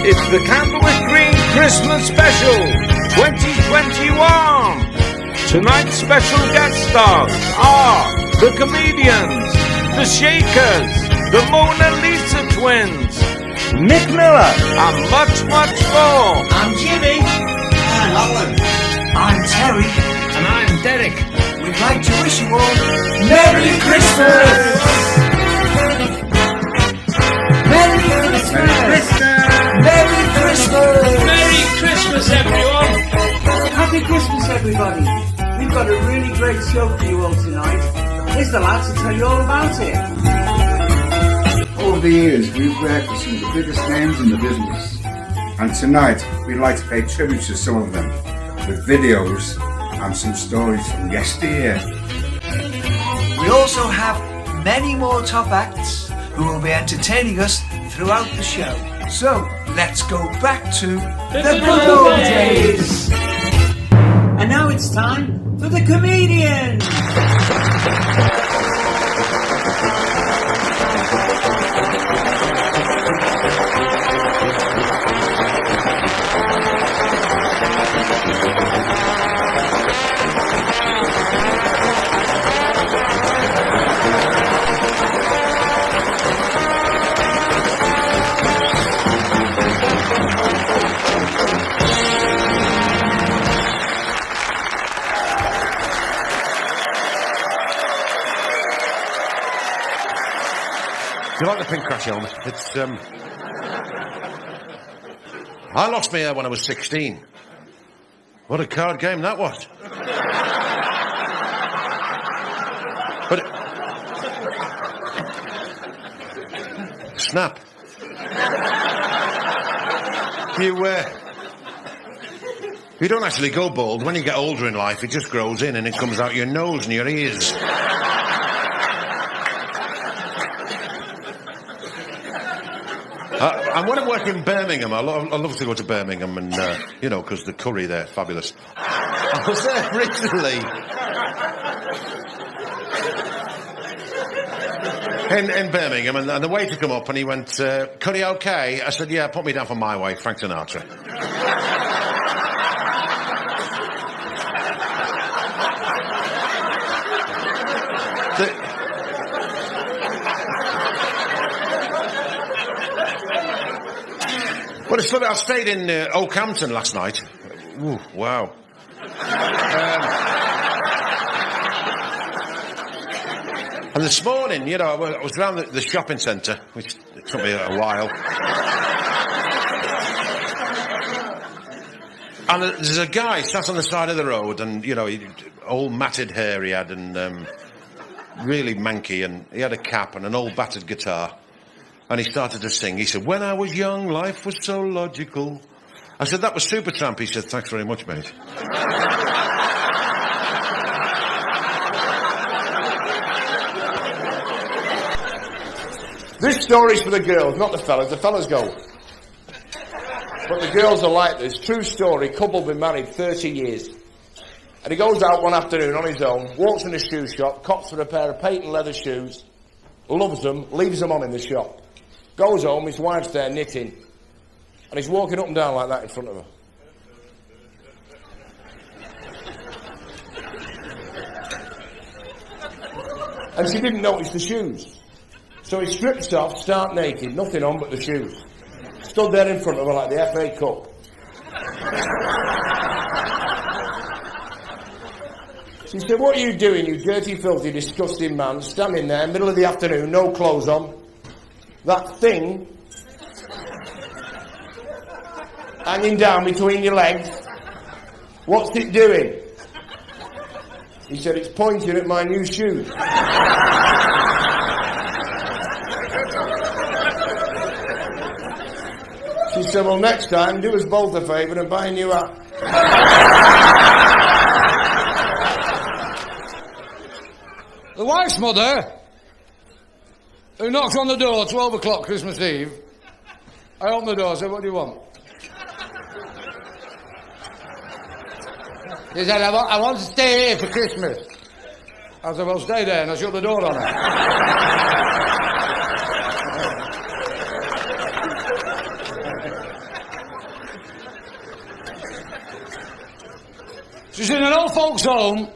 It's the Candlewick Green Christmas Special 2021. Tonight's special guest stars are the comedians, the Shakers, the Mona Lisa twins, Mick Miller, and much, much more. I'm Jimmy. I'm Alan. I'm Terry. And I'm Derek. We'd like to wish you all Merry Christmas! Merry Christmas! Merry Christmas! Merry Christmas, everyone! Happy Christmas, everybody! We've got a really great show for you all tonight. Here's the lads to tell you all about it. Over the years, we've worked with some of the biggest names in the business, and tonight we'd like to pay tribute to some of them with videos and some stories from yesteryear. We also have many more top acts who will be entertaining us throughout the show. So, let's go back to the good old days! And now it's time for the comedians! You like the pink crash helmet? It's, I lost my hair when I was 16. What a card game that was. But snap. You don't actually go bald. When you get older in life, it just grows in and it comes out your nose and your ears. And when I work in Birmingham, I love to go to Birmingham and, because the curry there, fabulous. I was there recently in Birmingham, and the waiter come up and he went, curry okay? I said, yeah, put me down for my way, Frank Sinatra. Well, I stayed in Oakhampton last night. Ooh, wow. And this morning, I was around the shopping centre, which took me a while. And there's a guy sat on the side of the road, and, old matted hair he had, and really manky, and he had a cap and an old battered guitar. And he started to sing. He said, when I was young, life was so logical. I said, that was Supertramp. He said, thanks very much, mate. This story's for the girls, not the fellas. The fellas go. But the girls are like this. True story, couple been married 30 years. And he goes out one afternoon on his own, walks in a shoe shop, cops for a pair of patent leather shoes, loves them, leaves them on in the shop. Goes home, his wife's there knitting, and he's walking up and down like that in front of her. And she didn't notice the shoes. So he strips off, stark naked, nothing on but the shoes. Stood there in front of her like the FA Cup. She said, what are you doing, you dirty, filthy, disgusting man, standing there, middle of the afternoon, no clothes on? That thing hanging down between your legs, what's it doing? He said, it's pointing at my new shoes. She said, well, next time, do us both a favour and buy a new hat. The wife's mother, who knocked on the door 12 o'clock Christmas Eve, I opened the door and said, what do you want? He said, I want to stay here for Christmas. I said, well, stay there, and I shut the door on her. She's in an old folks' home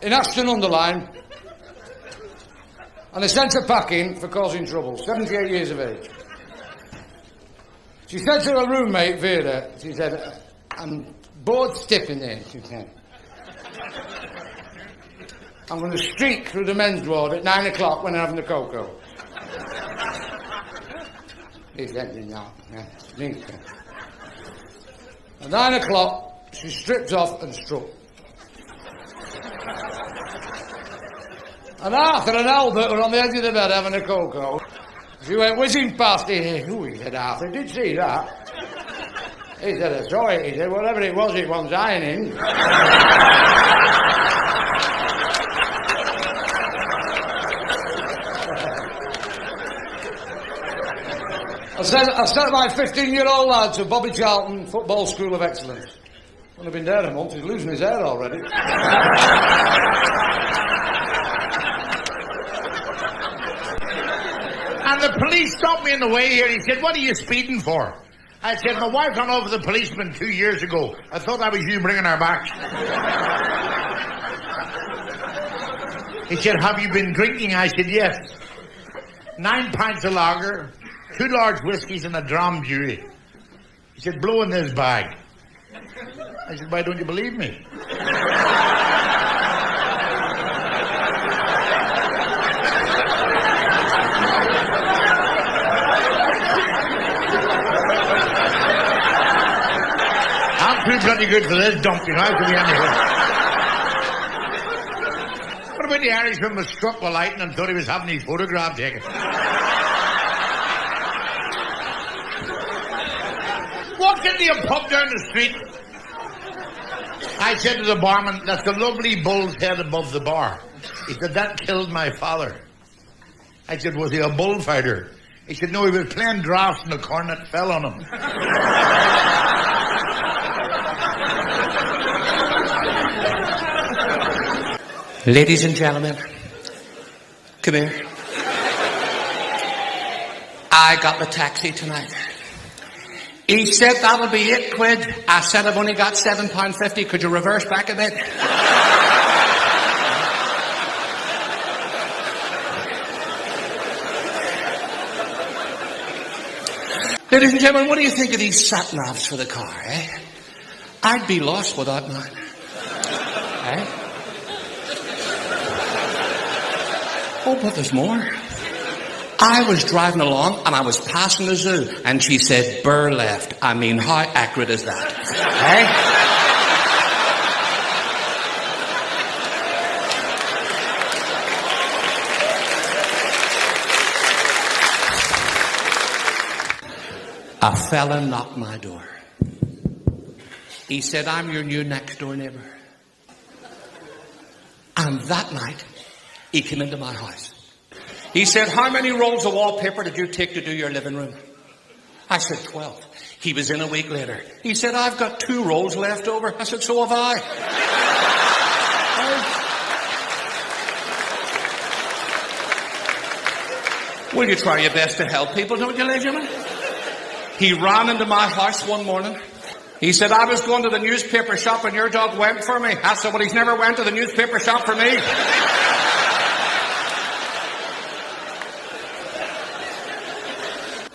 in Ashton-under-Lyne, and they sent her packing for causing trouble. 78 years of age. She said to her roommate, Vera, she said, I'm bored stiff in there, she said. I'm going to streak through the men's ward at 9 o'clock when they're having the cocoa. He said, At 9 o'clock, she stripped off and struck. And Arthur and Albert were on the edge of the bed having a cocoa. She went whizzing past. He said, Arthur, did you see that? He said, I saw it. He said, whatever it wants ironing. I sent my 15-year-old lad to Bobby Charlton Football School of Excellence. Only been there a month, he's losing his hair already. And the police stopped me in the way here. He said, what are you speeding for? I said, my wife ran over the policeman 2 years ago. I thought that was you bringing her back. He said, have you been drinking? I said, yes. 9 pints of lager, 2 large whiskies and a dram jury. He said, blow in this bag. I said, why don't you believe me? I'm too bloody good for this dump, you know, to be anything. What about the Irishman was struck with lightning and thought he was having his photograph taken? Walked into a pub down the street. I said to the barman, that's the lovely bull's head above the bar. He said, that killed my father. I said, was he a bullfighter? He said, no, he was playing drafts and the cornet fell on him. Ladies and gentlemen, come here. I got the taxi tonight. He said that'll be £8. I said I've only got £7.50. Could you reverse back a bit? Ladies and gentlemen, what do you think of these sat-navs for the car, eh? I'd be lost without mine. Eh? Oh, but there's more. I was driving along and I was passing the zoo and she said, Burr left. I mean, how accurate is that? Eh? A fella knocked my door. He said, I'm your new next door neighbour. And that night, he came into my house. He said, how many rolls of wallpaper did you take to do your living room? I said, 12. He was in a week later. He said, I've got 2 rolls left over. I said, so have I. Will you try your best to help people, don't you, ladies and gentlemen? He ran into my house one morning. He said, I was going to the newspaper shop and your dog went for me. I said, well, he's never went to the newspaper shop for me.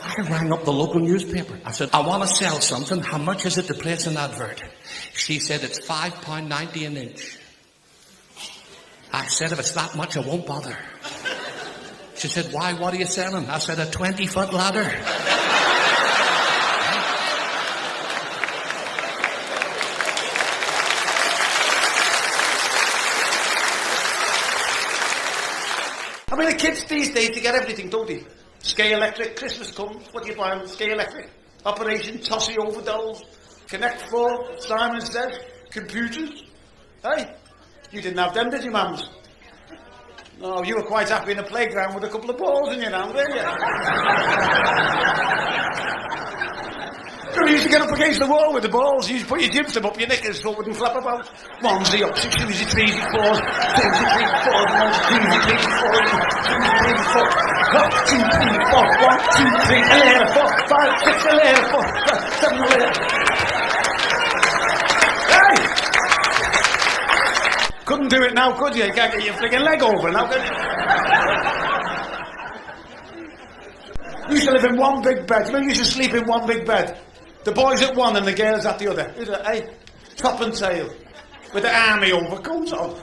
I rang up the local newspaper. I said, I want to sell something. How much is it to place an advert? She said, it's £5.90 an inch. I said, if it's that much, I won't bother. She said, why? What are you selling? I said, a 20-foot ladder. I mean, the kids these days, they get everything, don't they? Sky Electric, Christmas comes, what do you buy? Sky Electric. Operation Tossy Overdolls, Connect 4, Simon Says, computers. Hey, you didn't have them, did you, mums? No, you were quite happy in a playground with a couple of balls in your hand, weren't you? You used to get up against the wall with the balls. You used to put your jibs up your knickers so it wouldn't flap about. 1's the up, 6 2's the 3's the 4's, 4's the 3's the 4's, 1's 2's the 3's the 4's, 2's the 3's the 4's, 1, 2, 3, 4, 1, 2, 3, a layer, 4, 5, 6, a layer, 4, 7, a layer. Hey! couldn't do it now, could you? You can't get your fligging leg over now, can you? We used to live in one big bed. You know, you used to sleep in one big bed. The boys at one and the girls at the other. Hey, top and tail. With the army overcoats on.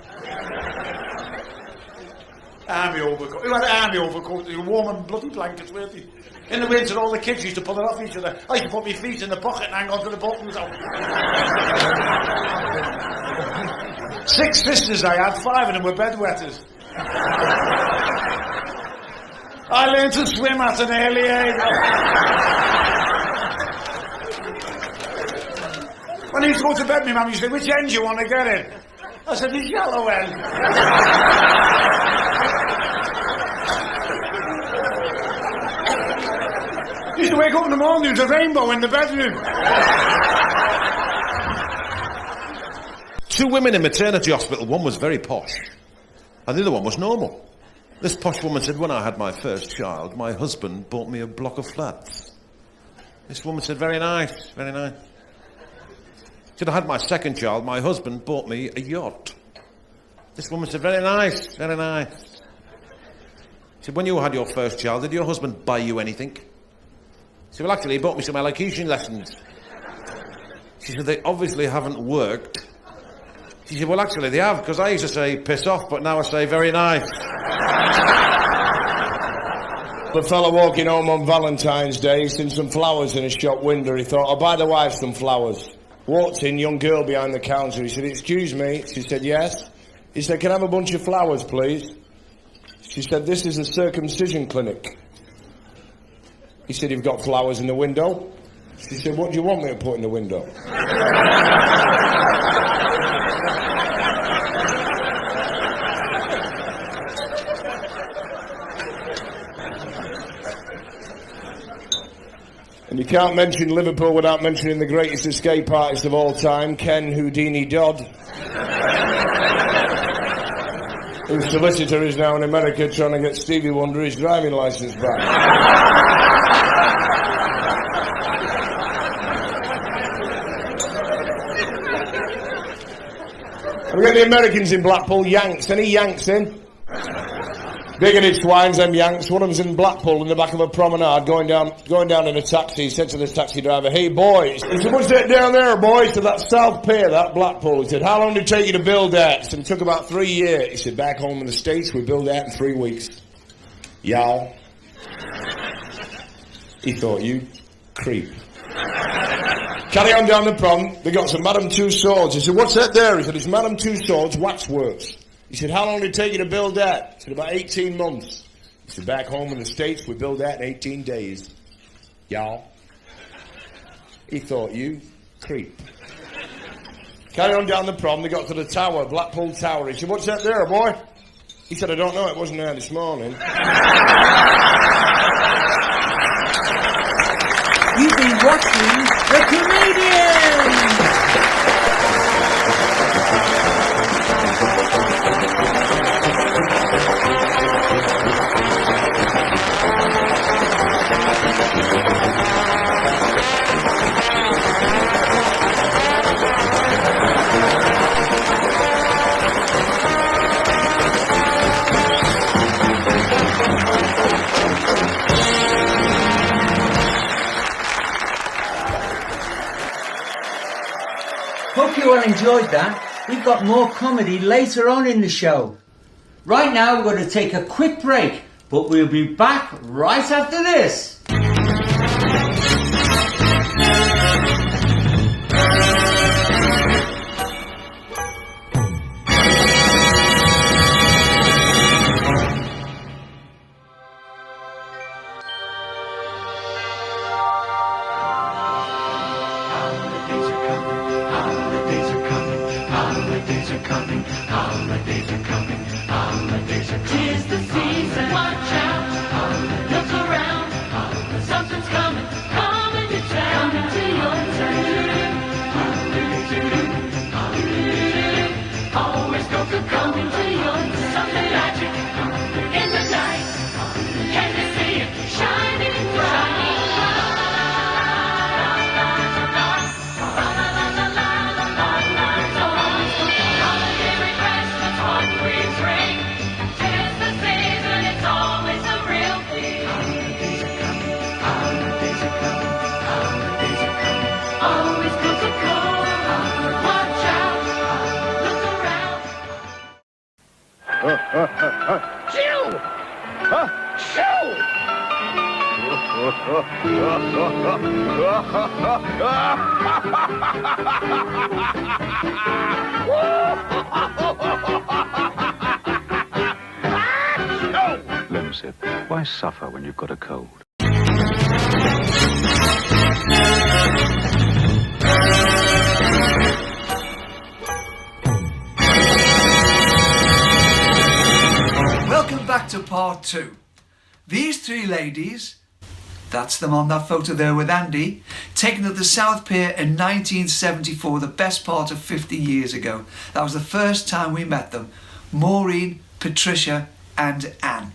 Army overcoat. Who had an army overcoat? You were warm and bloody blankets, weren't you? In the winter, all the kids used to pull it off each other. I used to put my feet in the pocket and hang on to the buttons. 6 sisters I had, 5 of them were bedwetters. I learned to swim at an early age. When I used to go to bed, my mum used to say, which end do you want to get in? I said, the yellow end. I used to wake up in the morning, there was a rainbow in the bedroom. 2 women in maternity hospital, one was very posh, and the other one was normal. This posh woman said, when I had my first child, my husband bought me a block of flats. This woman said, very nice, very nice. She said, I had my second child, my husband bought me a yacht. This woman said, very nice, very nice. She said, when you had your first child, did your husband buy you anything? She said, well, actually, he bought me some elocution lessons. She said, they obviously haven't worked. She said, well, actually, they have, because I used to say, piss off, but now I say, very nice. The fella walking home on Valentine's Day, he's seen some flowers in his shop window. He thought, I'll buy the wife some flowers. Walked in, young girl behind the counter. He said, excuse me. She said, yes. He said, can I have a bunch of flowers, please? She said, this is a circumcision clinic. He said, you've got flowers in the window? She said, what do you want me to put in the window? And you can't mention Liverpool without mentioning the greatest escape artist of all time, Ken Houdini Dodd. Whose solicitor is now in America trying to get Stevie Wonder his driving licence back. We got the Americans in Blackpool, Yanks. Any Yanks in? Big-headed swines, them Yanks. One of them's in Blackpool in the back of a promenade going down in a taxi. He said to the taxi driver, hey, boys. He said, what's that down there, boys? He said, that's South Pier, that Blackpool. He said, how long did it take you to build that? He said, it took about 3 years. He said, back home in the States, we built that in 3 weeks. Y'all. He thought, you creep. Carry on down the prom. They got some Madame Tussauds. He said, what's that there? He said, it's Madame Tussauds Waxworks. He said, how long did it take you to build that? He said, about 18 months. He said, back home in the States, we built that in 18 days. Y'all. He thought, you creep. Carry on down the prom. They got to the tower, Blackpool Tower. He said, what's that there, boy? He said, I don't know. It wasn't there this morning. You've been watching The Comedians! Hope you all enjoyed that. We've got more comedy later on in the show. Right now we're going to take a quick break, but we'll be back right after this. Tis the season, watch out, look around, something's coming, coming to town, coming to your town. Always go to coming to your town. Something magic in the night, can you see it shining bright? Holiday refreshments Lemsip, why suffer when you've got a cold? Welcome back to part 2. These three ladies, that's them on that photo there with Andy, taken at the South Pier in 1974, the best part of 50 years ago. That was the first time we met them. Maureen, Patricia and Anne.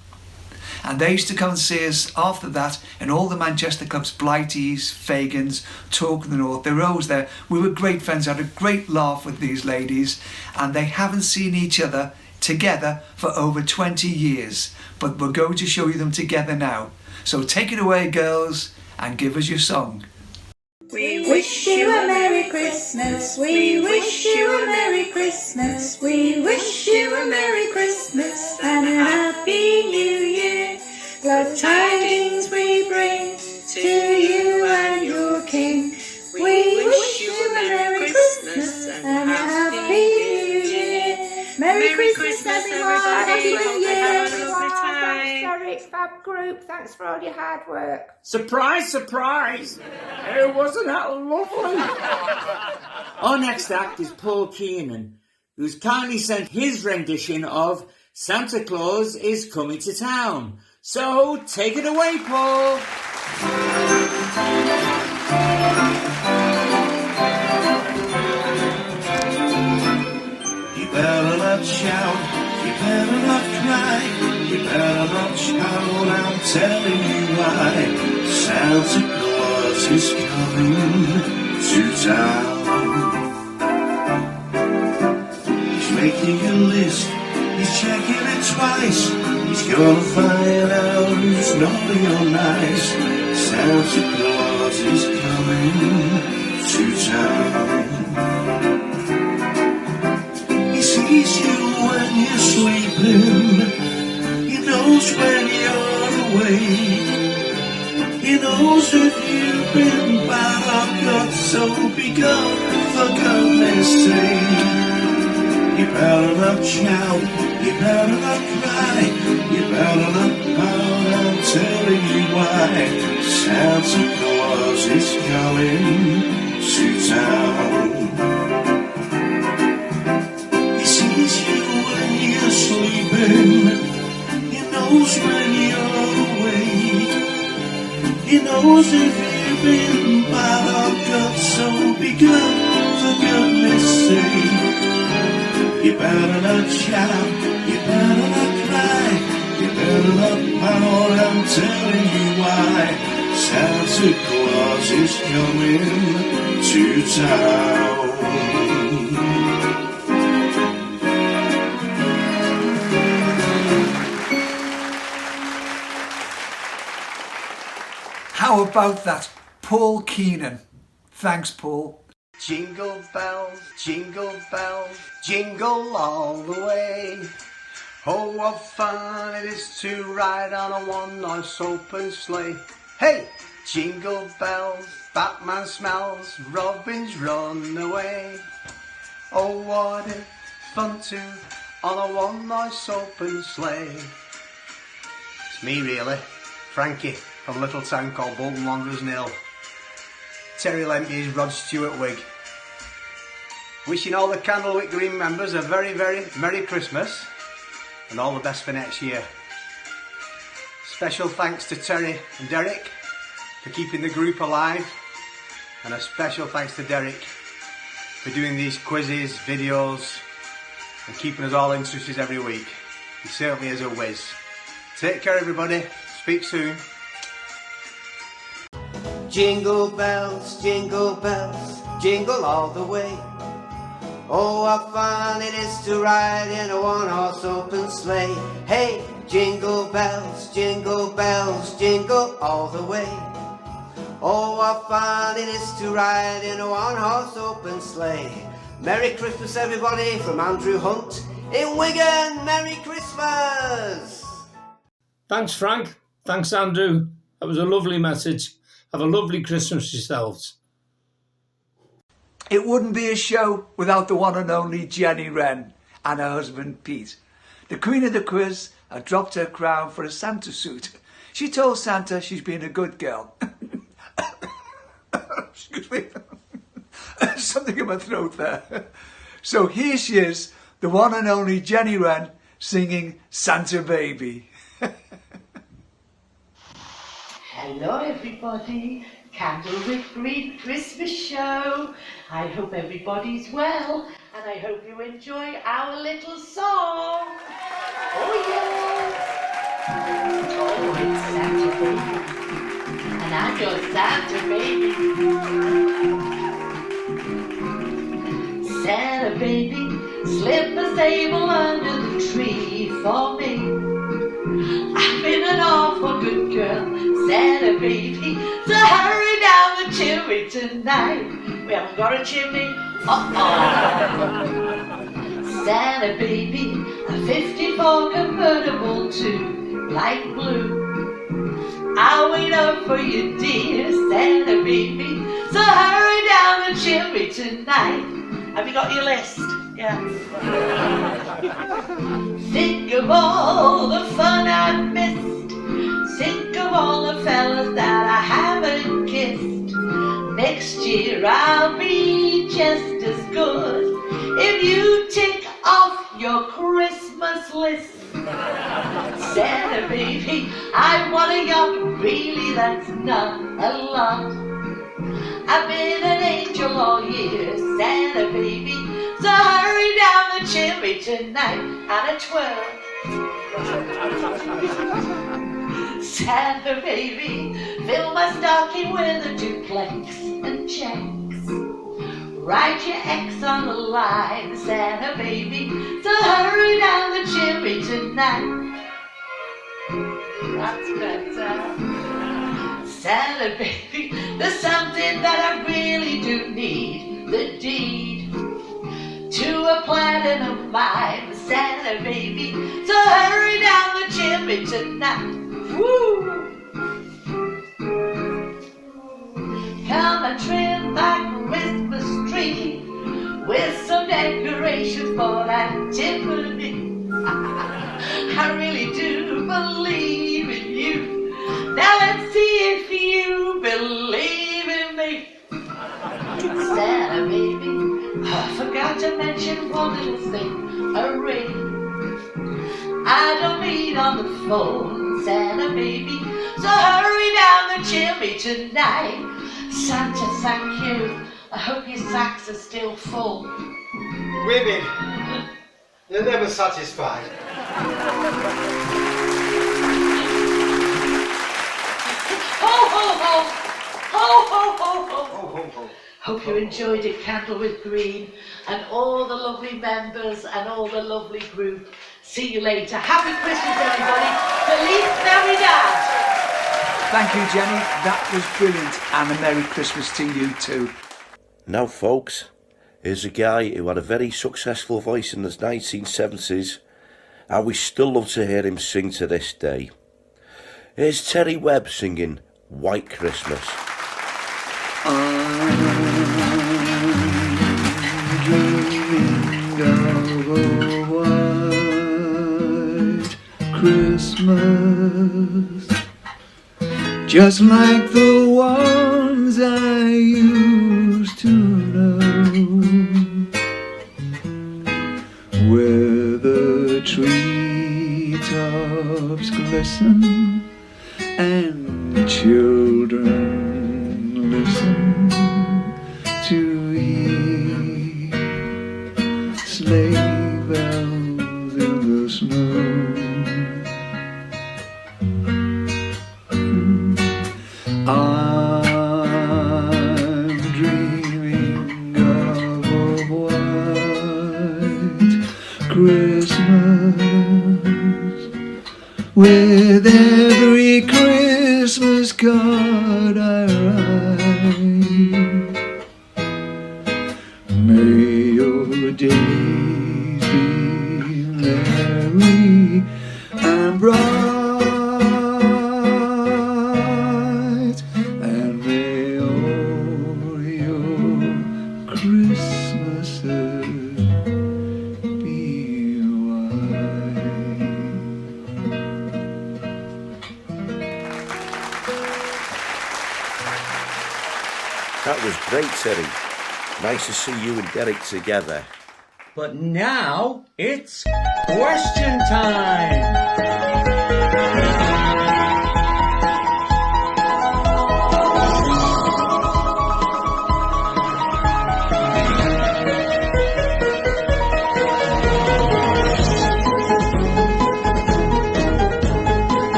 And they used to come and see us after that in all the Manchester clubs, Blighties, Fagans, Talk of the North. They were always there. We were great friends, had a great laugh with these ladies, and they haven't seen each other together for over 20 years. But we're going to show you them together now. So take it away, girls, and give us your song. We wish you a Merry Christmas. We wish you a Merry Christmas. We wish you a Merry Christmas and a Happy New Year. Glad tidings we bring to you and your King. We wish you a Merry Christmas and a Happy New Year. Merry Christmas, everyone. Happy New Year. Thanks, Derek, Fab Group. Thanks for all your hard work. Surprise, surprise! Wasn't that lovely? Our next act is Paul Keenan, who's kindly sent his rendition of Santa Claus is Coming to Town. So take it away, Paul. You better not shout, you better not cry. You better not shout, I'm telling you why. Santa Claus is coming to town. He's making a list, he's checking it twice. He's gonna find out who's naughty or nice. Santa Claus is coming to town. He sees you when you're sleeping. He knows when you're awake. He knows if you've been bad or good, so be good for goodness sake. You better not shout, you better not cry, you better not pout, I'm telling you why. Santa Claus is coming to town. He sees you when you're sleeping. He knows when you're awake. He knows if you've been bad or good, so be good for goodness sake. You better not shout, you better not cry, you better not pout, I'm telling you why. Santa Claus is coming to town. How about that? Paul Keenan. Thanks, Paul. Jingle bells, jingle all the way. Oh, what fun it is to ride on a one-horse open sleigh. Hey! Jingle bells, Batman smells, Robins run away. Oh, what a fun to on a one-horse open sleigh. It's me really, Frankie, from a little town called Bolton Wanderers Nil. Terry Lempy's Rod Stewart wig. Wishing all the Candlewick Green members a very, very Merry Christmas and all the best for next year. Special thanks to Terry and Derek for keeping the group alive, and a special thanks to Derek for doing these quizzes, videos and keeping us all interested every week. He certainly is a whiz. Take care everybody, speak soon. Jingle bells, jingle all the way. Oh, what fun it is to ride in a one-horse open sleigh. Hey, jingle bells, jingle all the way. Oh, what fun it is to ride in a one-horse open sleigh. Merry Christmas, everybody, from Andrew Hunt in Wigan. Merry Christmas! Thanks, Frank. Thanks, Andrew. That was a lovely message. Have a lovely Christmas yourselves. It wouldn't be a show without the one and only Jenny Wren and her husband Pete. The queen of the quiz had dropped her crown for a Santa suit. She told Santa she's been a good girl. Excuse me. Something in my throat there. So here she is, the one and only Jenny Wren, singing Santa Baby. Hello everybody, Candlewick Green Christmas Show. I hope everybody's well and I hope you enjoy our little song. Oh yes! Oh, it's Santa Baby. And I'm your Santa Baby. Santa Baby, slip a sable under the tree for me. I've been an awful good girl, Santa Baby, so hurry down the chimney tonight. We haven't got a chimney, Santa Baby, a 54 convertible to light blue. I'll wait up for you, dear Santa Baby, so hurry down the chimney tonight. Have you got your list? Yeah. Think of all the fun I've missed. Think of all the fellas that I haven't kissed. Next year I'll be just as good if you tick off your Christmas list. Santa Baby, I want a yacht, really that's not a lot. I've been an angel all year, Santa Baby, so hurry down the chimney tonight and a twirl. Santa Baby, fill my stocking with a duplex and checks. Write your X on the line, Santa Baby, so hurry down the chimney tonight. That's better. Santa Baby, there's something that I really do need, the deed to a platinum mine, Santa Baby, so hurry down the chimney tonight. Woo! Come and trim my Christmas tree with some decorations for that Tiffany. I really do believe in you. Now let's see if you believe in me. Santa Baby, I forgot to mention one little thing, a ring. I don't mean on the phone, Santa Baby, so hurry down the chimney tonight. Santa, thank you. I hope your sacks are still full. Women, you're never satisfied. Ho, ho, ho! Ho, ho, ho, ho! Ho, ho, ho. Hope you enjoyed it, Candlewick Green, and all the lovely members and all the lovely group. See you later. Happy Christmas, everybody. Feliz Navidad! Thank you, Jenny. That was brilliant. And a Merry Christmas to you too. Now, folks, here's a guy who had a very successful voice in the 1970s, and we still love to hear him sing to this day. Here's Terry Webb singing White Christmas. I'm dreaming of a white Christmas, just like the ones I used to know, where the treetops glisten and children listen to hear sleigh bells in the snow. I'm dreaming of a white Christmas, with every Christmas card I write. May your days be merry and bright, and That was great, Terry. Nice to see you and Derek together. But now it's question time.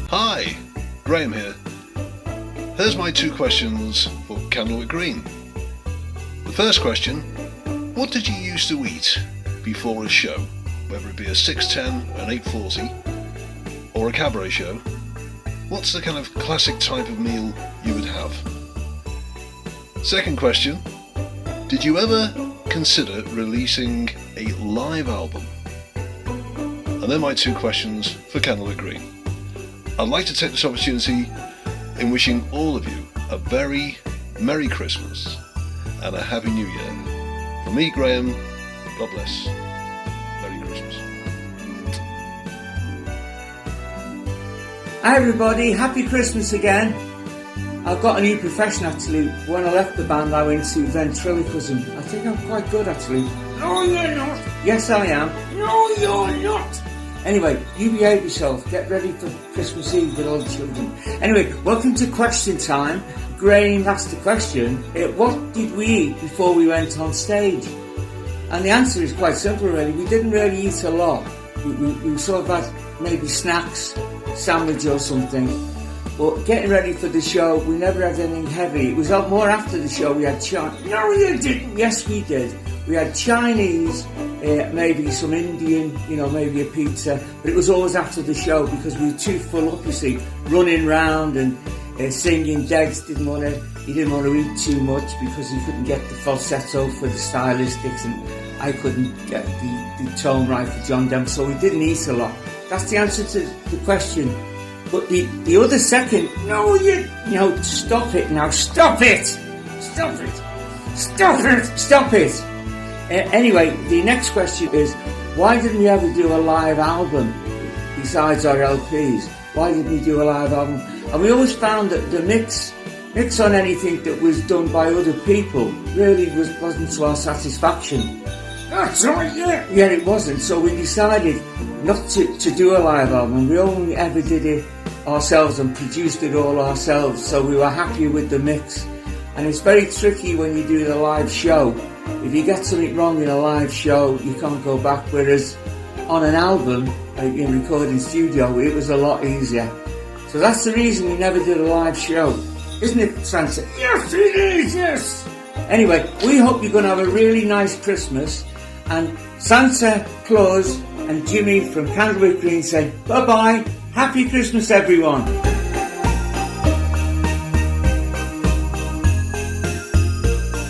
Hi, Graham here. Here's my 2 questions for Candlewick Green. The first question, what did you used to eat before a show? Whether it be a 610, an 840 or a cabaret show, what's the kind of classic type of meal you would have? Second question, did you ever consider releasing a live album? And then my 2 questions for Candlewick Green. I'd like to take this opportunity in wishing all of you a very Merry Christmas and a Happy New Year. From me, Graham, God bless. Merry Christmas. Hi everybody, Happy Christmas again. I've got a new profession actually. When I left the band I went to ventriloquism. I think I'm quite good actually. No you're not. Yes I am. No you're not. Anyway, you behave yourself. Get ready for Christmas Eve with all the children. Anyway, welcome to question time. Graham asked the question, what did we eat before we went on stage? And the answer is quite simple really. We didn't really eat a lot. We sort of had maybe snacks, sandwich or something. But getting ready for the show, we never had anything heavy. It was more after the show we had Chinese. No you didn't. Yes we did. We had Chinese, maybe some Indian, maybe a pizza, but it was always after the show because we were too full up, you see, running round and singing. Degs he didn't want to eat too much because he couldn't get the falsetto for the stylistics and I couldn't get the tone right for John Dem, so we didn't eat a lot. That's the answer to the question. But the other second, stop it now, stop it! Stop it! Stop it! Stop it! Anyway, the next question is, why didn't we ever do a live album besides our LPs? Why didn't we do a live album? And we always found that the mix on anything that was done by other people really wasn't to our satisfaction. That's right, yeah. Yeah, it wasn't. So we decided not to do a live album. We only ever did it ourselves and produced it all ourselves. So we were happy with the mix. And it's very tricky when you do the live show. If you get something wrong in a live show, you can't go back. Whereas on an album, like in recording studio, it was a lot easier. So that's the reason we never did a live show. Isn't it, Santa? Yes, it is, yes! Anyway, we hope you're going to have a really nice Christmas. And Santa Claus and Jimmy from Candlewick Green say bye-bye. Happy Christmas, everyone.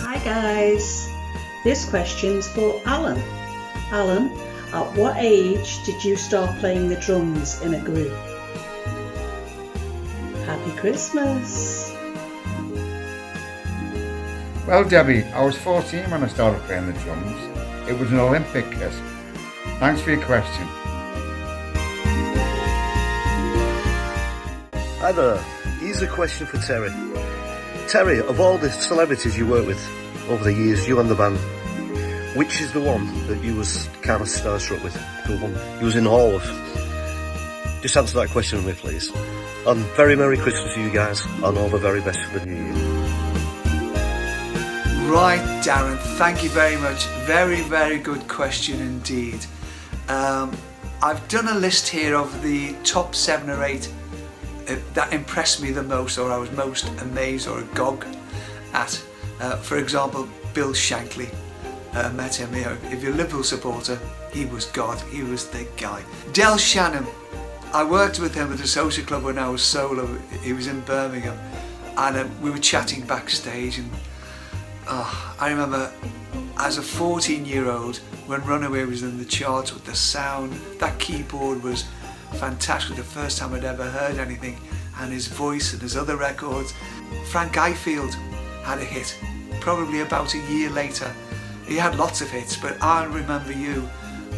Hi, guys. This question's for Alan. Alan, at what age did you start playing the drums in a group? Happy Christmas. Well, Debbie, I was 14 when I started playing the drums. It was an Olympic kit. Thanks for your question. Hi there. Here's a question for Terry. Terry, of all the celebrities you worked with over the years, you and the band, which is the one that you was kind of starstruck with? The one you was in awe of? Just answer that question for me, please. And very Merry Christmas to you guys, and all the very best for the new year. Right, Darren, thank you very much. Very, very good question indeed. I've done a list here of the top 7 or 8 that impressed me the most, or I was most amazed or agog at. For example, Bill Shankly. Met him here. If you're a Liverpool supporter, he was God. He was the guy. Del Shannon. I worked with him at a social club when I was solo. He was in Birmingham, and we were chatting backstage. And I remember, as a 14-year-old, when Runaway was in the charts with the sound, that keyboard was fantastic. The first time I'd ever heard anything, and his voice and his other records. Frank Ifield had a hit, probably about a year later. He had lots of hits, but I Remember You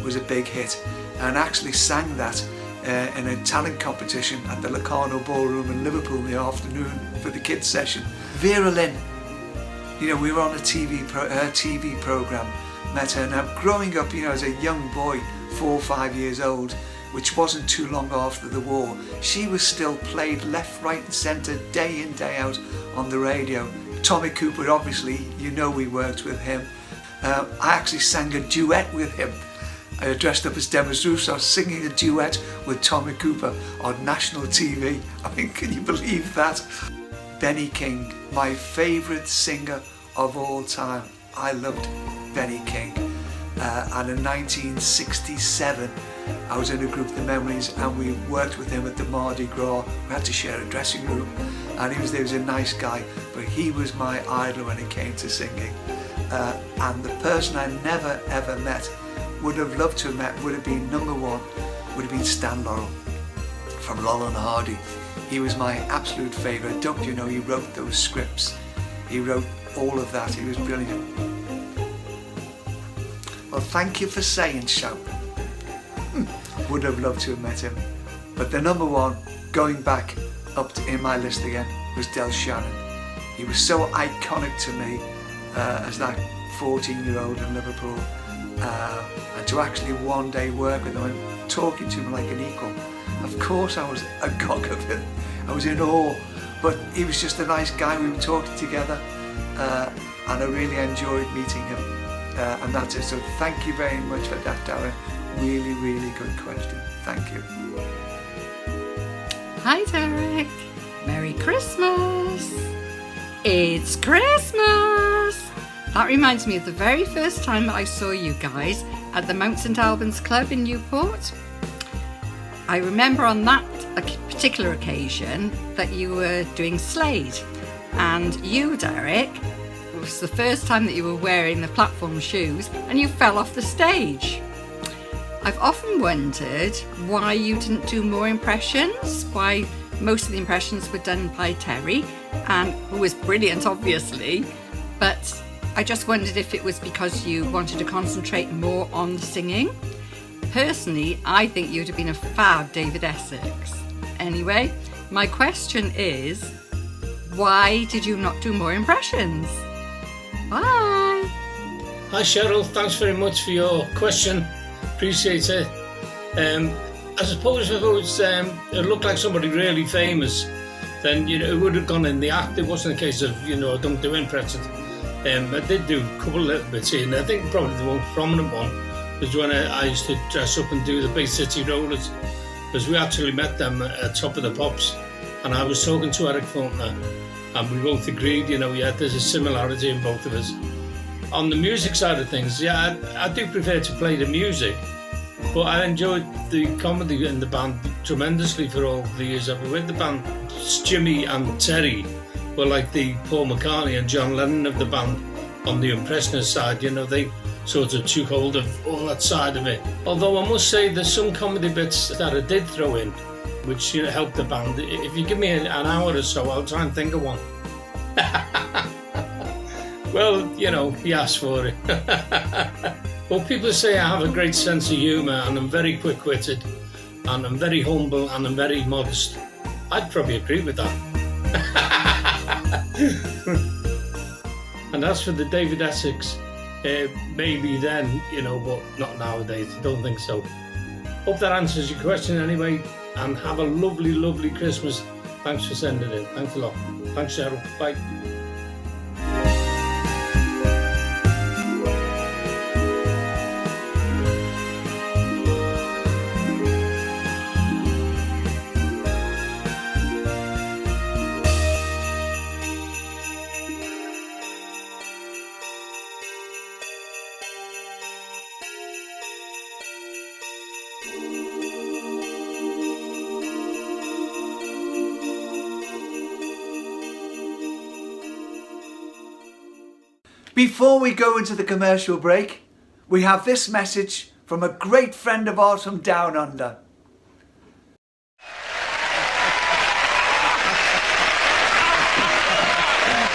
was a big hit, and actually sang that in a talent competition at the Locarno Ballroom in Liverpool in the afternoon for the kids session. Vera Lynn, you know, we were on a TV program, met her. Now, growing up, you know, as a young boy, 4 or 5 years old, which wasn't too long after the war, she was still played left, right and centre, day in, day out on the radio. Tommy Cooper, obviously, you know, we worked with him. I actually sang a duet with him. I dressed up as Demis Roussos, singing a duet with Tommy Cooper on national TV. I mean, can you believe that? Benny King, my favourite singer of all time. I loved Benny King. And in 1967, I was in a group, The Memories, and we worked with him at the Mardi Gras. We had to share a dressing room, and he was a nice guy, but he was my idol when it came to singing. And the person I never ever met, would have loved to have met, would have been number one, would have been Stan Laurel from Laurel and Hardy. He was my absolute favourite. Don't you know, he wrote those scripts. He wrote all of that. He was brilliant. Well, thank you for saying so. Would have loved to have met him. But the number one, going back up in my list again, was Del Shannon. He was so iconic to me as that 14-year-old in Liverpool. And to actually one day work with him and talking to him like an equal. Of course I was agog of it. I was in awe. But he was just a nice guy. We were talking together and I really enjoyed meeting him. And that's it. So thank you very much for that, Darren. Really, really good question. Thank you. Hi, Derek. Merry Christmas. It's Christmas. That reminds me of the very first time that I saw you guys at the Mount St Albans Club in Newport. I remember on that particular occasion that you were doing Slade, and you, Derek, it was the first time that you were wearing the platform shoes and you fell off the stage. I've often wondered why you didn't do more impressions, why most of the impressions were done by Terry, and who was brilliant obviously, but I just wondered if it was because you wanted to concentrate more on the singing. Personally, I think you'd have been a fab David Essex. Anyway, my question is, why did you not do more impressions? Bye! Hi Cheryl, thanks very much for your question. Appreciate it. I suppose if it looked like somebody really famous, then, you know, it would have gone in the act. It wasn't a case of, you know, I don't do impressions. I did do a couple of little bits here, and I think probably the most prominent one was when I used to dress up and do the Bay City Rollers, because we actually met them at Top of the Pops, and I was talking to Eric Faulkner, and we both agreed, you know, yeah, there's a similarity in both of us. On the music side of things, yeah, I do prefer to play the music, but I enjoyed the comedy in the band tremendously for all the years I've been with the band. Jimmy and Terry were like the Paul McCartney and John Lennon of the band on the impressionist side. You know, they sort of took hold of all that side of it. Although I must say there's some comedy bits that I did throw in, which, you know, helped the band. If you give me an hour or so, I'll try and think of one. Well, you know, he asked for it. Well, people say I have a great sense of humour, and I'm very quick-witted, and I'm very humble, and I'm very modest. I'd probably agree with that. And as for the David Essex, maybe then, you know, but not nowadays. I don't think so. Hope that answers your question anyway, and have a lovely, lovely Christmas. Thanks for sending it in. Thanks a lot. Thanks, Cheryl. Bye. Before we go into the commercial break, we have this message from a great friend of ours from Down Under.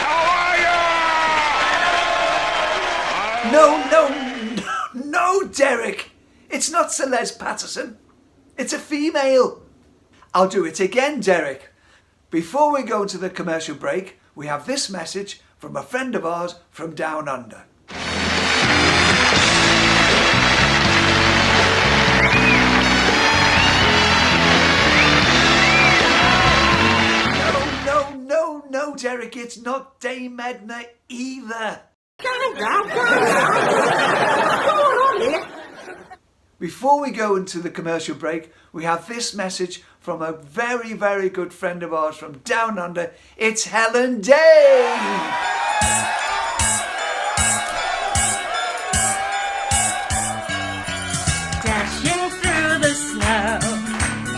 How are ya? No, Derek. It's not Celeste Patterson. It's a female. I'll do it again, Derek. Before we go to the commercial break, we have this message from a friend of ours from Down Under. No, Derek, it's not Dame Edna either. Before we go into the commercial break, we have this message from a very, very good friend of ours from Down Under. It's Helen Day. Dashing through the snow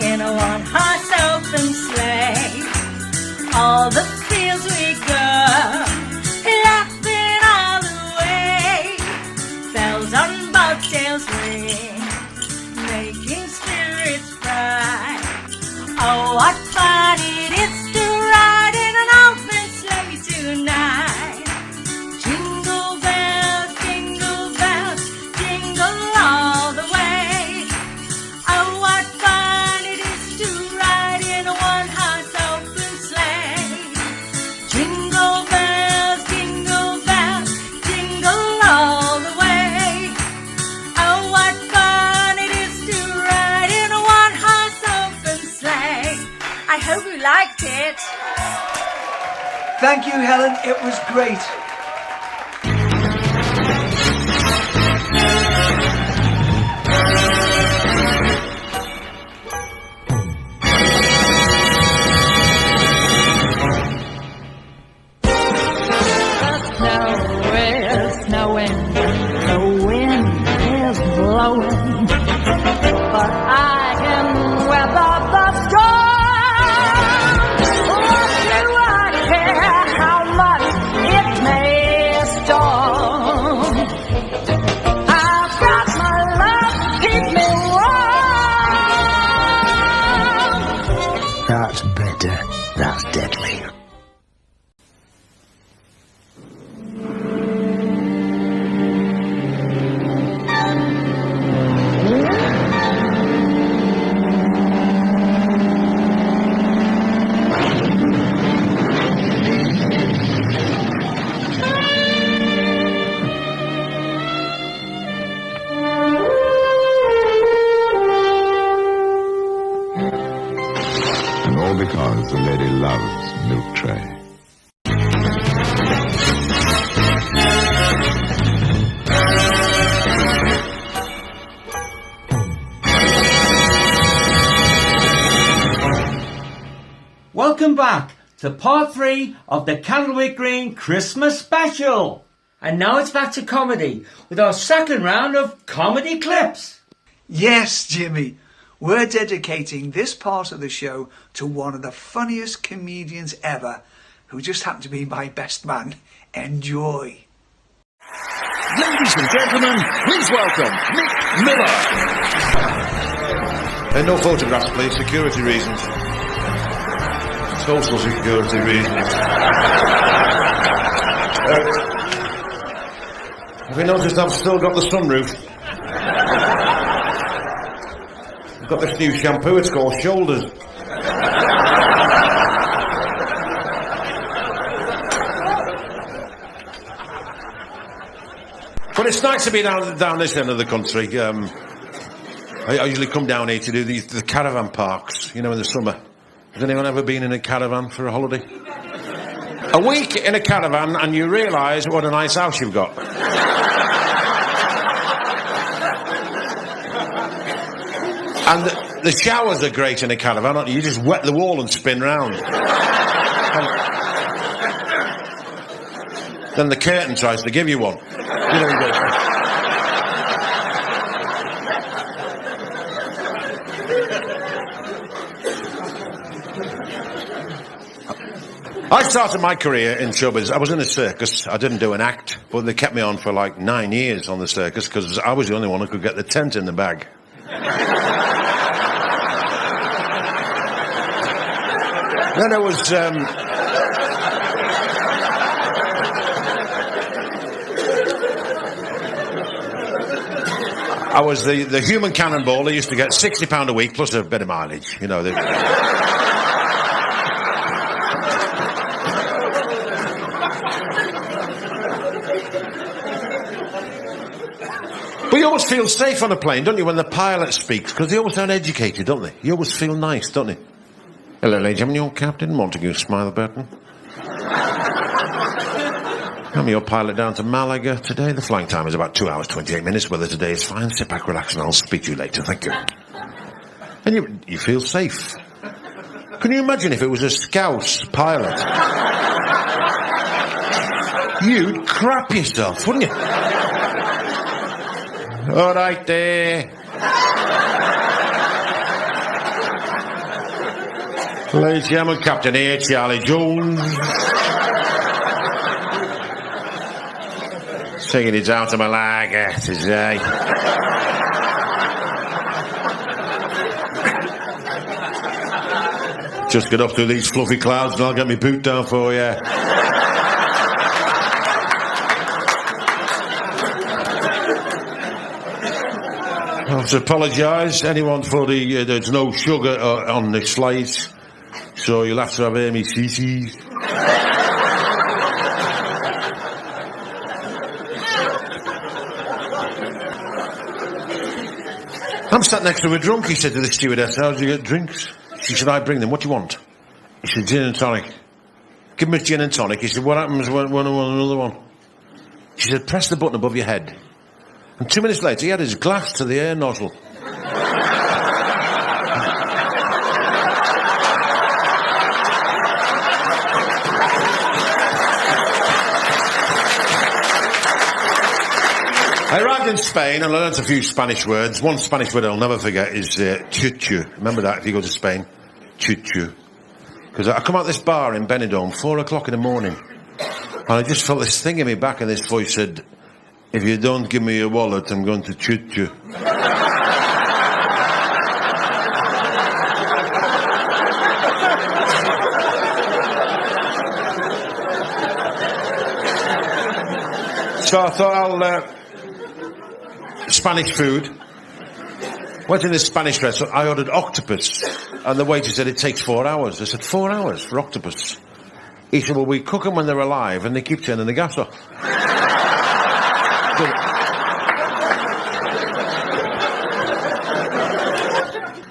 in a one-horse open sleigh. All the fields we go, laughing all the way. Bells on bobtails ring, making spirits bright. Oh, what fun it is to ride in an open sleigh tonight. Jingle bells, jingle all the way. Oh, what fun it is to ride in a one-horse open sleigh. Jingle bells, jingle all the way. Oh, what fun it is to ride in a one-horse open sleigh. I hope you liked it. Thank you, Helen. It was great. Blowing, but I can weather the storm. What do I care how much it may storm? I've got my love to keep me warm. That's better. That's deadly. Because the lady loves milk tray. Welcome back to part 3 of the Candlewick Green Christmas special. And now it's back to comedy with our second round of comedy clips. Yes, Jimmy. We're dedicating this part of the show to one of the funniest comedians ever, who just happened to be my best man. Enjoy. Ladies and gentlemen, please welcome Mick Miller. No photographs, please. Security reasons. Social security reasons. Have you noticed I've still got the sunroof? I've got this new shampoo, it's called Shoulders. But it's nice to be down this end of the country. I usually come down here to do the caravan parks, you know, in the summer. Has anyone ever been in a caravan for a holiday? A week in a caravan and you realise what a nice house you've got. And the showers are great in a caravan, aren't you? You just wet the wall and spin round. Then the curtain tries to give you one. You know, you go, I started my career in showbiz. I was in a circus. I didn't do an act, but they kept me on for like 9 years on the circus because I was the only one who could get the tent in the bag. Then I was... I was the human cannonball. They used to get £60 a week plus a bit of mileage. You know. But you always feel safe on a plane, don't you, when the pilot speaks? Because they always sound educated, don't they? You always feel nice, don't they? Hello, ladies and gentlemen, your captain, Montague Smilebutton. I'm your pilot down to Malaga today. The flying time is about 2 hours, 28 minutes. Weather today is fine. Sit back, relax, and I'll speak to you later. Thank you. And you feel safe. Can you imagine if it was a Scouse pilot? You'd crap yourself, wouldn't you? All right there. Ladies and gentlemen, Captain here, Charlie Jones. Singing it down to Malaga today. Just get up through these fluffy clouds and I'll get my boot down for you. I have to apologise, anyone, for there's no sugar on the slice, so you'll have to have Amy CC's. I'm sat next to a drunk, he said to the stewardess, how do you get drinks? She said, I bring them, what do you want? He said, gin and tonic. Give me a gin and tonic. He said, what happens when I want another one? She said, press the button above your head. And 2 minutes later, he had his glass to the air nozzle. I arrived in Spain and I learnt a few Spanish words. One Spanish word I'll never forget is chuchu. Remember that if you go to Spain? Chuchu. Because I come out this bar in Benidorm, 4 o'clock in the morning. And I just felt this thing in my back and this voice said, if you don't give me your wallet, I'm going to shoot you. So I thought I'll Spanish food. Went in this Spanish restaurant, I ordered octopus, and the waiter said it takes 4 hours. I said, 4 hours for octopus? He said, well, we cook them when they're alive and they keep turning the gas off.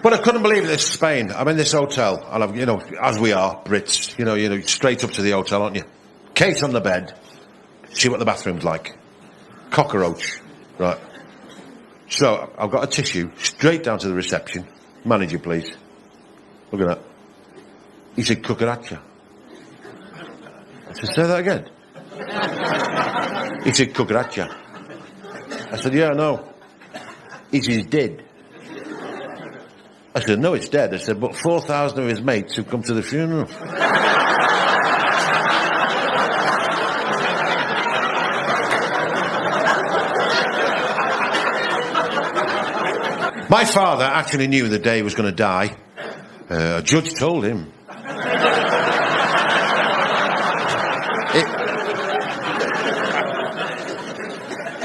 But I couldn't believe this Spain. I'm in this hotel, and I've, you know, as we are, Brits, you know, straight up to the hotel, aren't you? Kate on the bed. See what the bathroom's like. Cockroach. Right. So, I've got a tissue, straight down to the reception. Manager, please. Look at that. He said, cucaracha. I said, say that again. He said, cucaracha. I said, yeah, I know. He said, he's dead. I said, no, it's dead. I said, but 4,000 of his mates have come to the funeral. My father actually knew the day he was going to die. A judge told him.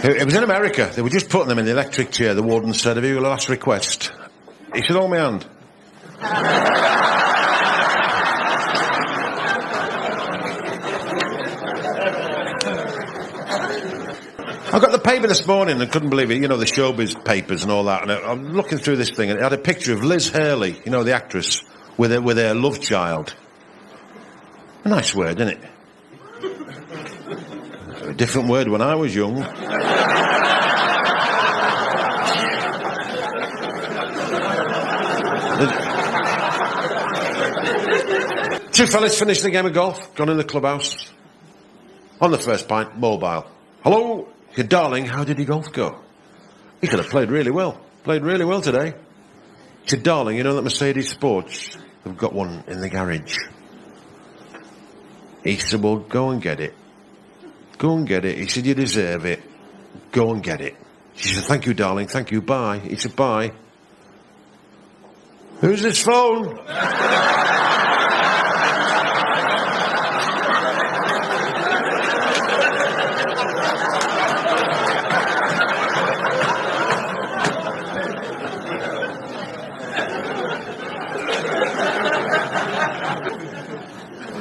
It was in America. They were just putting them in the electric chair. The warden said, have you got a last request? He said, hold my hand. I got the paper this morning and couldn't believe it. You know, the showbiz papers and all that. And I'm looking through this thing and it had a picture of Liz Hurley, you know, the actress, with her love child. A nice word, isn't it? A different word when I was young. Two fellas finished the game of golf, gone in the clubhouse. On the first pint, mobile. Hello? He said, darling, how did your golf go? He said, I played really well. Played really well today. He said, darling, you know that Mercedes Sports? They've got one in the garage. He said, well, go and get it. Go and get it. He said, you deserve it. Go and get it. She said, thank you, darling. Thank you. Bye. He said, bye. Who's this phone?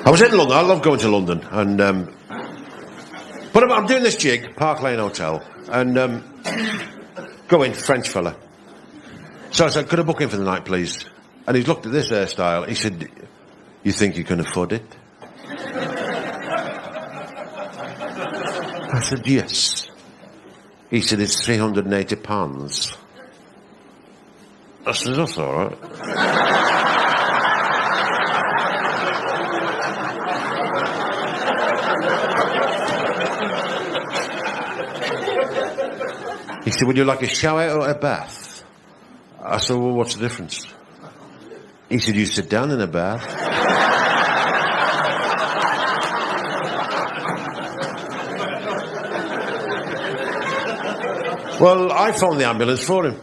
I was in London. I love going to London, and but I'm doing this gig, Park Lane Hotel, and go in, French fella. So I said, could I book in for the night, please? And he's looked at this hairstyle. He said, you think you can afford it? I said, yes. He said, it's £380. I said, that's all right. He said, would you like a shower or a bath? I said, well, what's the difference? He said, you sit down in a bath. Well, I phoned the ambulance for him.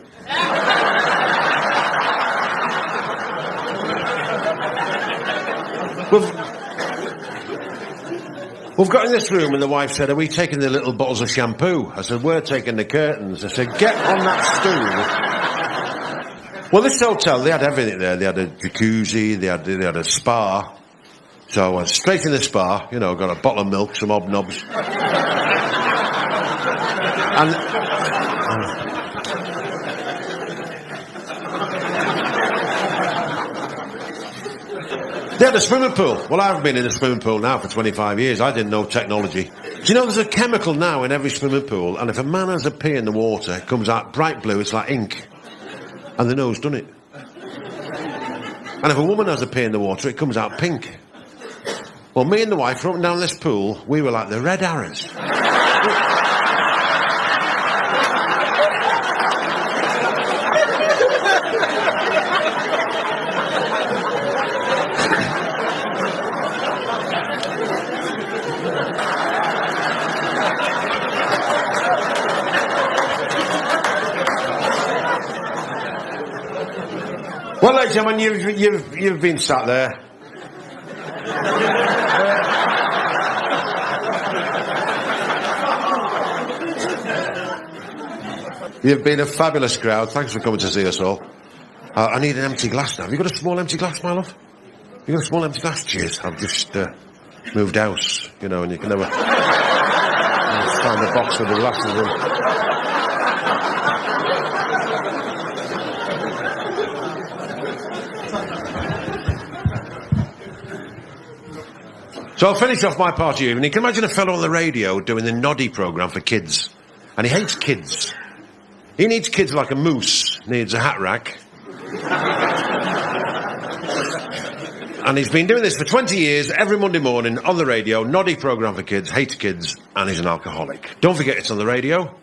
We've got in this room and the wife said, are we taking the little bottles of shampoo? I said, we're taking the curtains. I said, get on that stool. Well, this hotel, they had everything there. They had a jacuzzi, they had a spa. So I went straight in the spa, you know, got a bottle of milk, some hobnobs. And they had a swimming pool. Well, I've been in a swimming pool now for 25 years. I didn't know technology. Do you know there's a chemical now in every swimming pool, and if a man has a pee in the water, it comes out bright blue, it's like ink. And they know who's done it. And if a woman has a pee in the water, it comes out pink. Well, me and the wife were up and down this pool, we were like the red arrows. Well, ladies and gentlemen, you've been sat there. You've been a fabulous crowd. Thanks for coming to see us all. I need an empty glass now. Have you got a small empty glass, my love? You got a small empty glass? Cheers. I've just moved house, you know, and you can never find a box with the glasses in. So I'll finish off my part of the evening. You can imagine a fellow on the radio doing the Noddy programme for kids. And he hates kids. He needs kids like a moose needs a hat rack. And he's been doing this for 20 years, every Monday morning, on the radio, Noddy programme for kids, hates kids, and he's an alcoholic. Don't forget it's on the radio,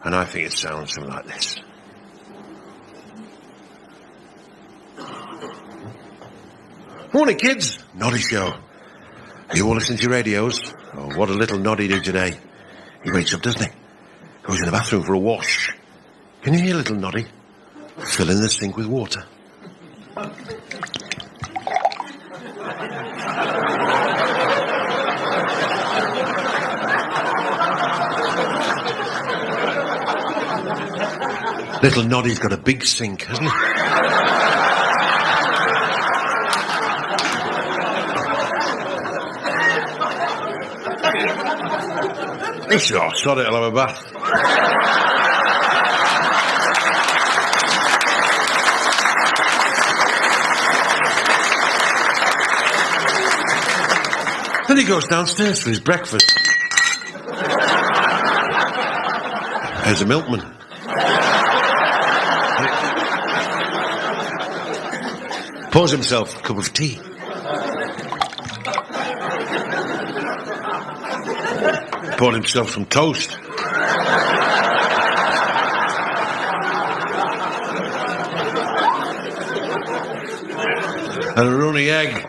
and I think it sounds something like this. Morning, kids. Noddy show. Are you all listening to your radios? Oh, what a little Noddy do today. He wakes up, doesn't he? Goes in the bathroom for a wash. Can you hear little Noddy? Filling the sink with water. Little Noddy's got a big sink, hasn't he? He's oh, sod it, I'll have a bath. Then he goes downstairs for his breakfast. There's a milkman. Pours himself a cup of tea. Poured himself some toast. And a runny egg.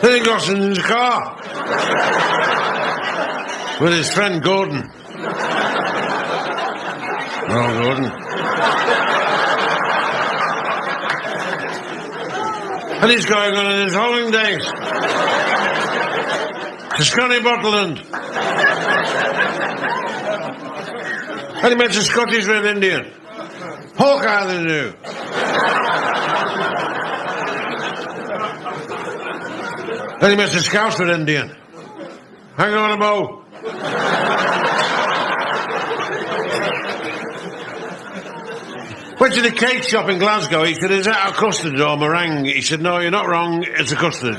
Then he got in his car with his friend Gordon. Oh, Gordon. And he's going on his holidays to Scotty Botland. And he met a Scottish Red Indian. Hawkeye the new. Then he met a Scouse Red Indian. Hang on a mo. Went to the cake shop in Glasgow. He said, is that a custard or meringue? He said, no, you're not wrong. It's a custard.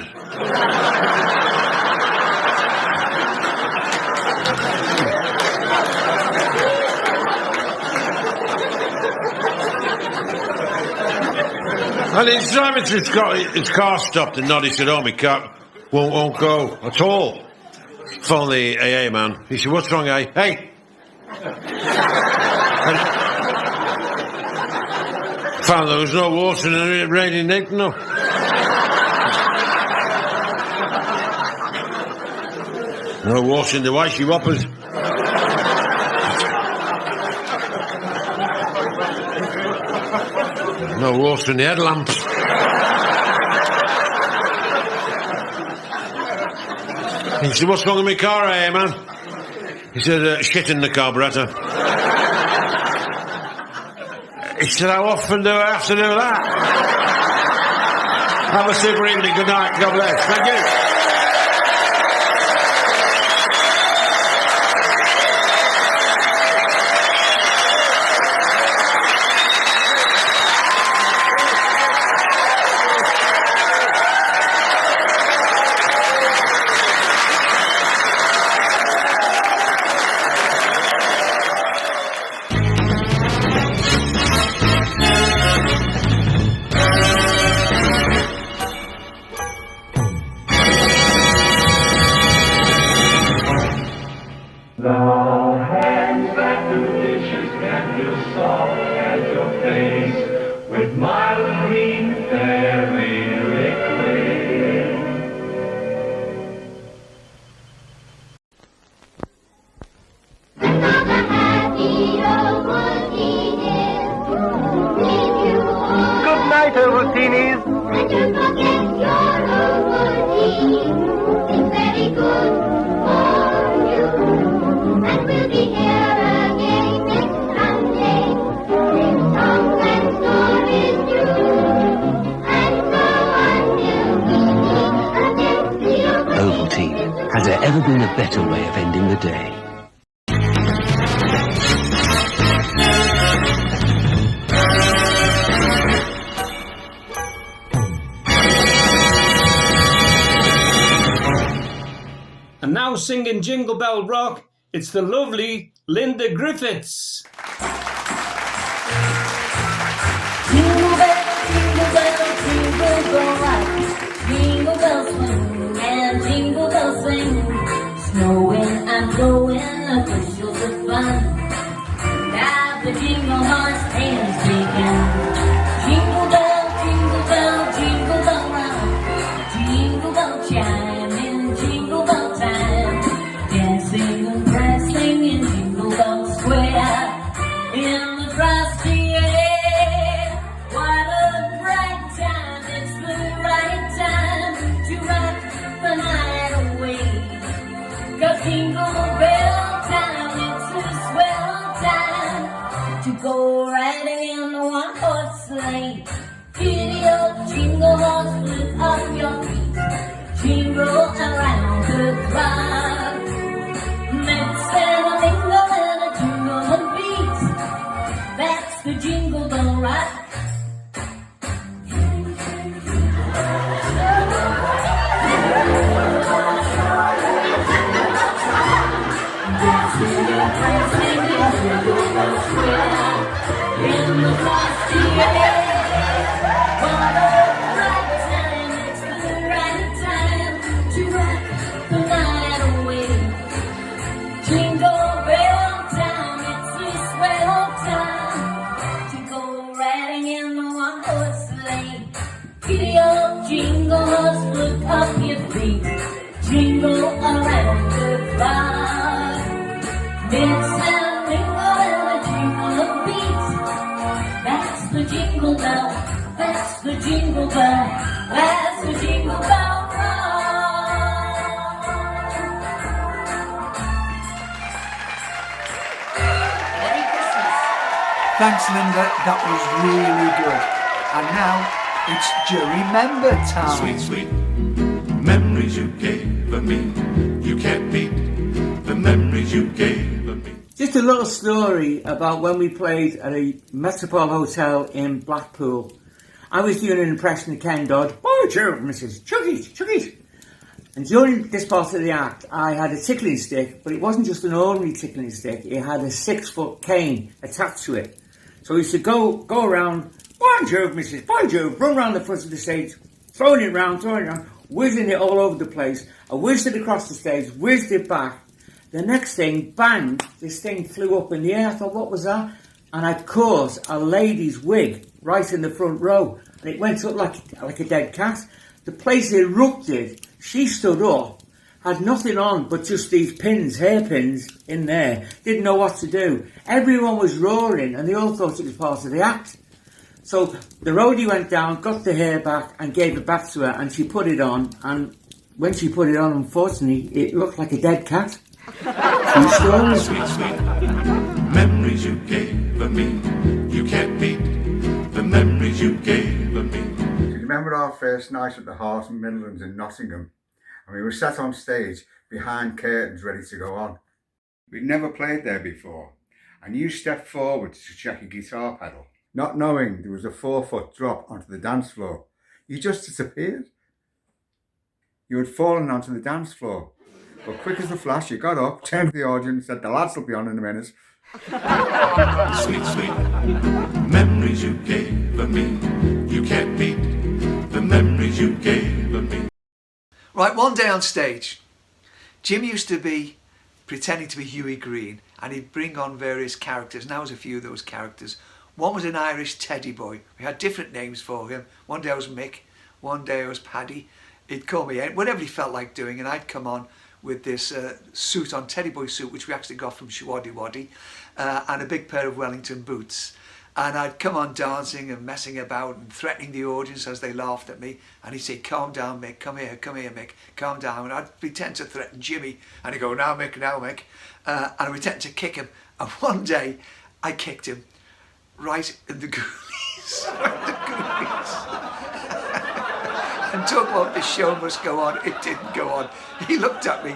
And he's driving through Scotland, his car stopped and nodded. He said, oh, my car won't go at all. Phone the AA man. He said, what's wrong, eh? Hey! Found there was no water in the radiator, no. No water in the wifey whoppers. No water in the headlamps. He said, what's wrong with my car, eh, man? He said, shit in the carburettor. He said, how often do I have to do that? Have a super evening, good night, God bless. Thank you. Has there ever been a better way of ending the day? And now singing Jingle Bell Rock, it's the lovely Linda Griffiths. Jingle bell, jingle bell rock, jingle bells swing and jingle bells sing. Snowing and blowing, officials of fun. Got the jingle horse hands shaking. Jingle bell, jingle bell rock, jingle bell chime in jingle bell time. Dancing and prancing in Jingle Bell Square in the frosty air. What a bright time, it's the right time to rock the night away. 'Cause Jingle Bell time, it's a swell time to go riding in a one-horse sleigh. Giddy up, jingle horse, lift up your feet, jingle around the clock. Let's have a mingle and a jingle and beat. That's the Jingle Bell Rock. Dancing and prancing in Jingle Bell Square in the frosty air. What a bright time, it's the right time to rock the night away. Jingle bell time, it's a swell time to go riding in the one-horse sleigh. Giddy up, jingle horse, look up your feet, jingle around the clock. Mix and mingle and a jingle of beat. That's the jingle bell, that's the jingle bell, that's the jingle bell rock. Merry Thanks, Linda. That was really good. And now it's jury member time. Sweet, sweet memories you gave me. You can't beat the memories you gave me. Just a little story about when we played at a Metropole Hotel in Blackpool. I was doing an impression of Ken Dodd. Oh, Joe, Mrs. Chuggies, Chuggies. And during this part of the act, I had a tickling stick, but it wasn't just an ordinary tickling stick. It had a 6-foot cane attached to it. So we used to go around, by Jove, Mrs. By Jove, run around the front of the stage, throwing it around, whizzing it all over the place. I whizzed it across the stage, whizzed it back. The next thing, bang, this thing flew up in the air. I thought, what was that? And I'd caught a lady's wig right in the front row. And it went up like a dead cat. The place erupted. She stood up, had nothing on but just these pins, hairpins in there. Didn't know what to do. Everyone was roaring and they all thought it was part of the act. So the roadie went down, got the hair back and gave it back to her and she put it on. And when she put it on, unfortunately, it looked like a dead cat. True story. Sweet, sweet memories you gave me. You can't beat the memories you gave me. Do you remember our first night at the Heart and Midlands in Nottingham? And we were sat on stage behind curtains ready to go on. We'd never played there before. And you stepped forward to check your guitar pedal, not knowing there was a 4-foot drop onto the dance floor. You just disappeared. You had fallen onto the dance floor. But quick as the flash, you got up, turned to the audience, said, the lads will be on in a minute. Sweet, sweet memories you gave me. You can't beat the memories you gave me. Right, one day on stage, Jim used to be pretending to be Huey Green and he'd bring on various characters, and that was a few of those characters. One was an Irish teddy boy. We had different names for him. One day I was Mick, one day I was Paddy. He'd call me out, whatever he felt like doing, and I'd come on with this suit on, teddy boy suit, which we actually got from Shawaddy Waddy, and a big pair of Wellington boots. And I'd come on dancing and messing about and threatening the audience as they laughed at me. And he'd say, calm down, Mick, come here, Mick, calm down. And I'd pretend to threaten Jimmy. And he'd go, now, Mick. And I'd pretend to kick him. And one day, I kicked him right in the goolies. And talk about the show must go on, it didn't go on. He looked at me,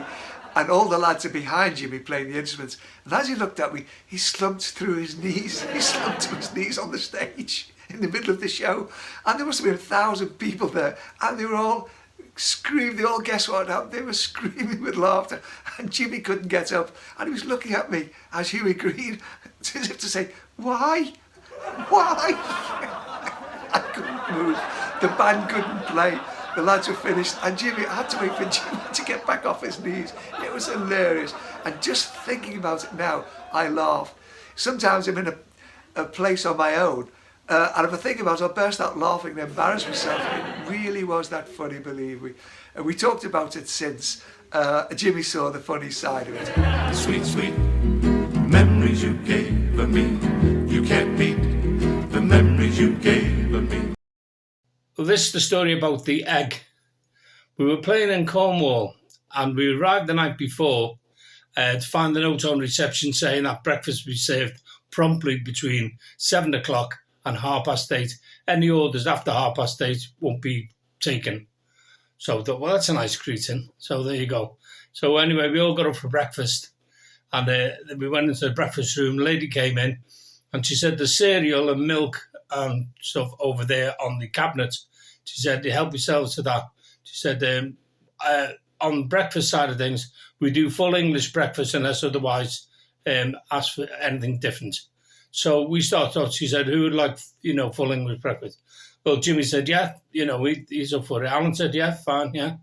and all the lads are behind Jimmy playing the instruments. And as he looked at me, he slumped through his knees. He slumped to his knees on the stage in the middle of the show. And there must have been 1,000 people there. And they were all screaming. They all guessed what happened. They were screaming with laughter. And Jimmy couldn't get up. And he was looking at me as Huey Green, as if to say, why? Why? I couldn't move. The band couldn't play. The lads were finished, and Jimmy, I had to wait for Jimmy to get back off his knees. It was hilarious. And just thinking about it now, I laugh. Sometimes I'm in a place on my own, and if I think about it, I'll burst out laughing and embarrass myself. It really was that funny, believe me. And we talked about it since. Jimmy saw the funny side of it. Sweet, sweet memories you gave me. You can't beat the memories you gave me. Well, this is the story about the egg. We were playing in Cornwall and we arrived the night before to find the note on reception saying that breakfast would be served promptly between 7 o'clock and 8:30. Any orders after 8:30 won't be taken. So I thought, well, that's a nice greeting. So there you go. So anyway, we all got up for breakfast and we went into the breakfast room. The lady came in and she said, there's cereal and milk and stuff over there on the cabinet. She said, you help yourselves to that. She said, on breakfast side of things, we do full English breakfast unless otherwise ask for anything different. So we started off, she said, who would like, full English breakfast? Well, Jimmy said, yeah, he's up for it. Alan said, yeah, fine, yeah.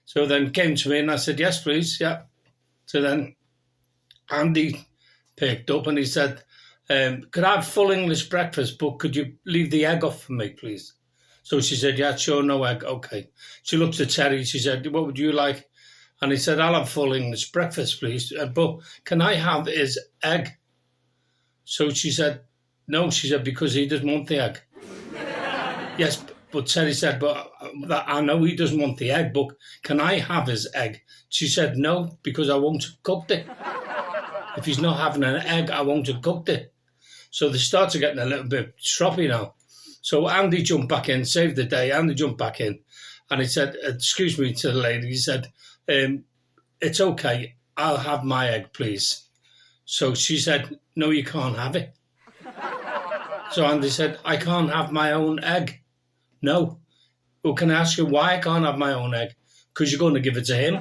So then came to me and I said, yes, please, yeah. So then Andy picked up and he said, could I have full English breakfast, but could you leave the egg off for me, please? So she said, yeah, sure, no egg, okay. She looked at Terry, she said, what would you like? And he said, I'll have full English breakfast, please, but can I have his egg? So she said, no, she said, because he doesn't want the egg. Yes, but Terry said, but I know he doesn't want the egg, but can I have his egg? She said, no, because I won't have cooked it. If he's not having an egg, I won't have cooked it. So they started getting a little bit stroppy now. So Andy jumped back in, saved the day. Andy jumped back in and he said, excuse me to the lady. He said, it's okay. I'll have my egg, please. So she said, no, you can't have it. So Andy said, I can't have my own egg. No. Well, can I ask you why I can't have my own egg? Because you're going to give it to him.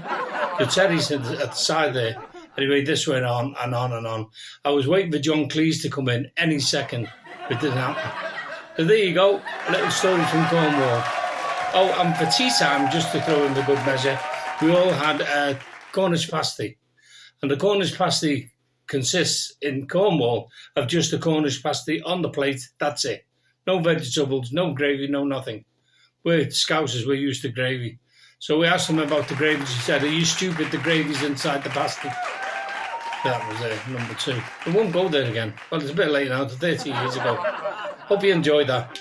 The Terry's at the side there. Anyway, this went on and on and on. I was waiting for John Cleese to come in any second, but it didn't happen. So there you go, a little story from Cornwall. Oh, and for tea time, just to throw in the good measure, we all had Cornish pasty. And the Cornish pasty consists in Cornwall of just the Cornish pasty on the plate, that's it. No vegetables, no gravy, no nothing. We're Scousers, we're used to gravy. So we asked him about the gravy. She said, are you stupid? The gravy's inside the pasty. That was number 2. We won't go there again. Well, it's a bit late now, 30 years ago. Hope you enjoyed that.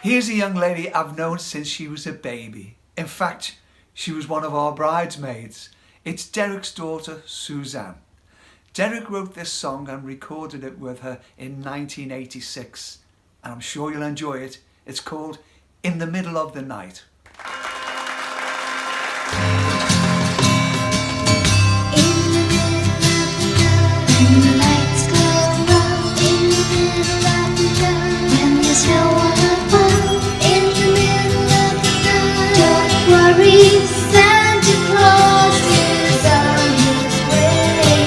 Here's a young lady I've known since she was a baby. In fact, she was one of our bridesmaids. It's Derek's daughter, Suzanne. Derek wrote this song and recorded it with her in 1986. And I'm sure you'll enjoy it. It's called In the Middle of the Night. There's no one above in the middle of the night. Don't worry, Santa Claus is on his way.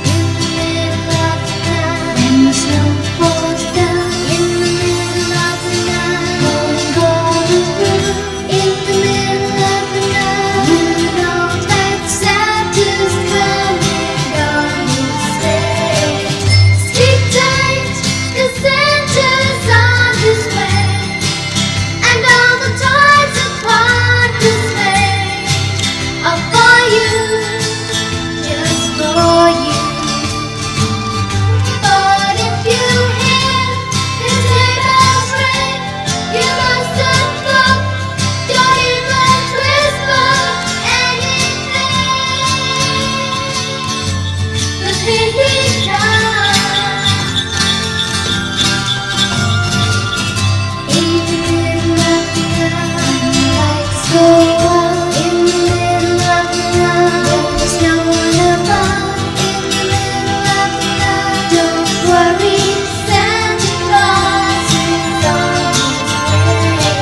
In the middle of the night, when the snow falls down. In the middle of the night, going all around. In the middle of the night, you know that Santa's coming on his way. Sleep tight, 'cause Santa's on his way, and all the toys upon his sleigh are for you, just for you. But if you hear his sleigh bells ring, you must have thought Johnny meant Christmas anything. 'Cause here he comes. In the middle of the night, lights go out. In the middle of the night, there's no one above. In the middle of the night, don't worry, Santa Claus is on his way.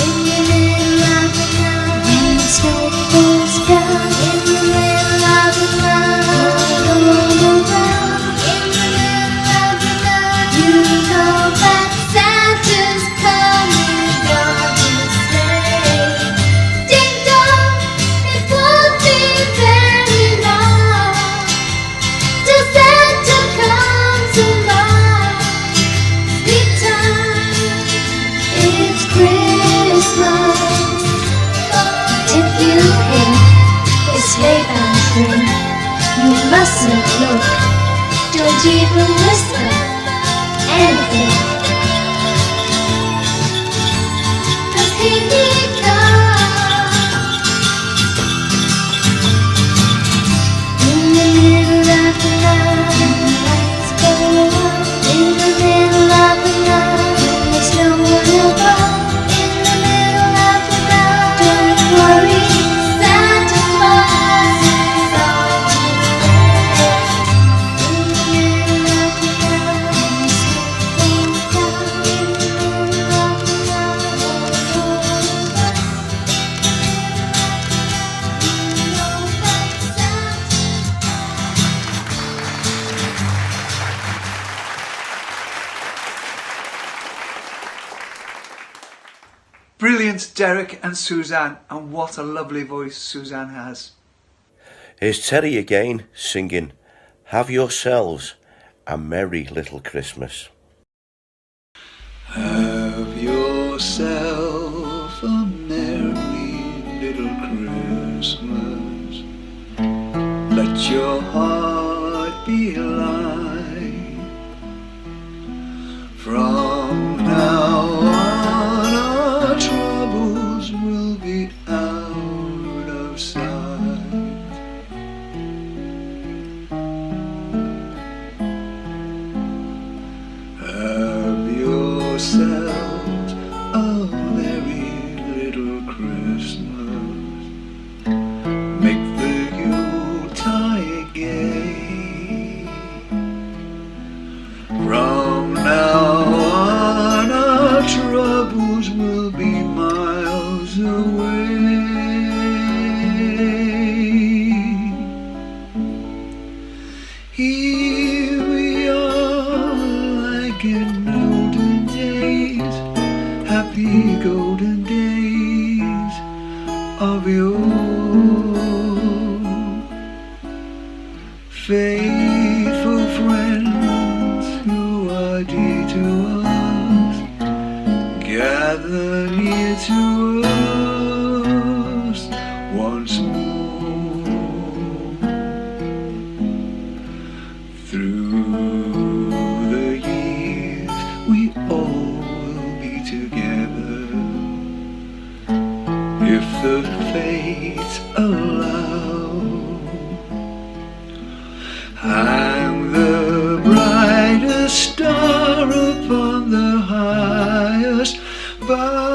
In the middle of the night, when the snow falls down. In the middle of the night, all around. In the middle of the night, you know that Santa's coming on his sleigh. Ding dong, it won't be very long till Santa comes along. Sleep tight, it's Christmas. But if you hear his sleigh bells ring, you mustn't look, don't even whisper anything. 'Cause here he comes. In the middle of the night, lights go out. In the middle of the night, when there's no one above. In the middle of the night, don't worry, Santa Claus is on his way. In the middle of the night, when the snow falls down. In the middle of the night, all around. You know that Santa. Brilliant, Derek and Suzanne, and what a lovely voice Suzanne has. Here's Terry again singing Have Yourselves a Merry Little Christmas. Have yourself a merry little Christmas. Let your heart be light. From now on, our troubles will be out. yourselves a merry little Christmas. Make the Yuletide gay. From now on our troubles will be miles away. Here we are like in olden days, happy golden days of yore. Faithful friends who are dear to us, gather near to us once more. Through the years we all will be together, if the fates allow. Hang the brightest star upon the highest bough,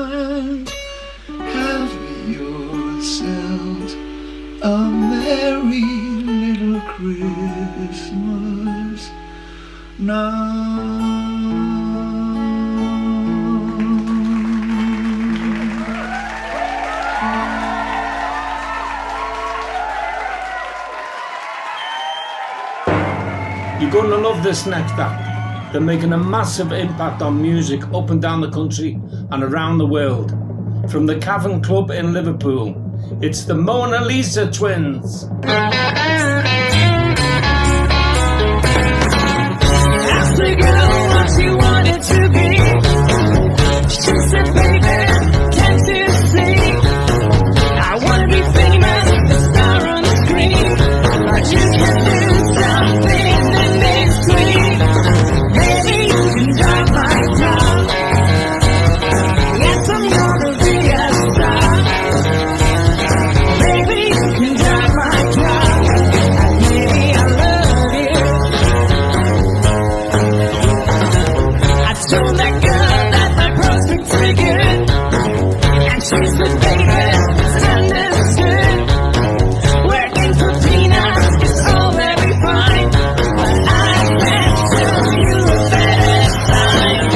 and have yourselves a merry little Christmas now. You're going to love this next act. They're making a massive impact on music up and down the country and around the world. From the Cavern Club in Liverpool, it's the Mona Lisa Twins. Asked the girl what she wanted to be. She said, baby, can't you see? I want to be famous, a star on the screen. But you can do something that makes me. Baby, you can drive my car. Yes, I'm gonna be a star. Baby, you can drive my car. Baby, I love you. I told that girl that my prospects were good, and she said, baby, it's understood. Working for peanuts is all very fine, but I can't tell you a better time.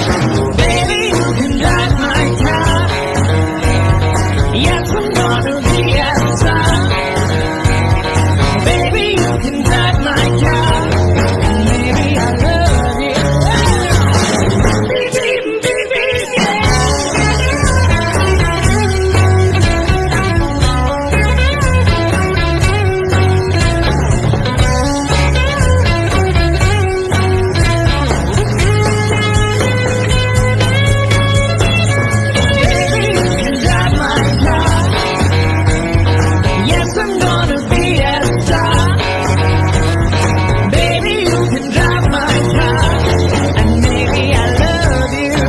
Baby, you can drive my car. Yes, I'm gonna be a star. Baby, you can drive my car. And baby, I love you. Beep, beep, beep, beep, yeah. Baby, you can drive my car. Yes, I'm gonna be a star. Baby, you can drive my car. And baby, I love you.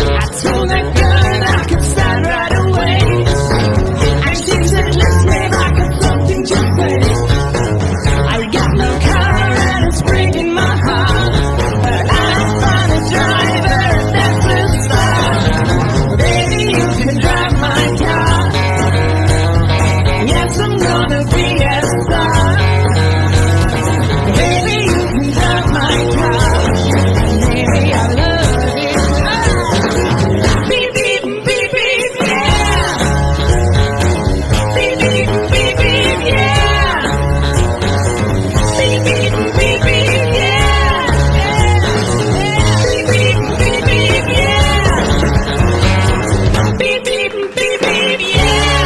I told that girl I could start right away, and she said, let's make like a something to say. I got no car and it's breaking my heart, but I found a driver that's a star. Baby, you can drive my car. Yes, I'm gonna be a star. Baby, you can drive my car. Baby, I love you. Beep, beep, beep, beep, yeah. Beep, beep, beep, beep, yeah. Beep, beep, beep, beep, yeah. Beep, beep, beep, beep, yeah. Beep, beep, beep, beep, yeah.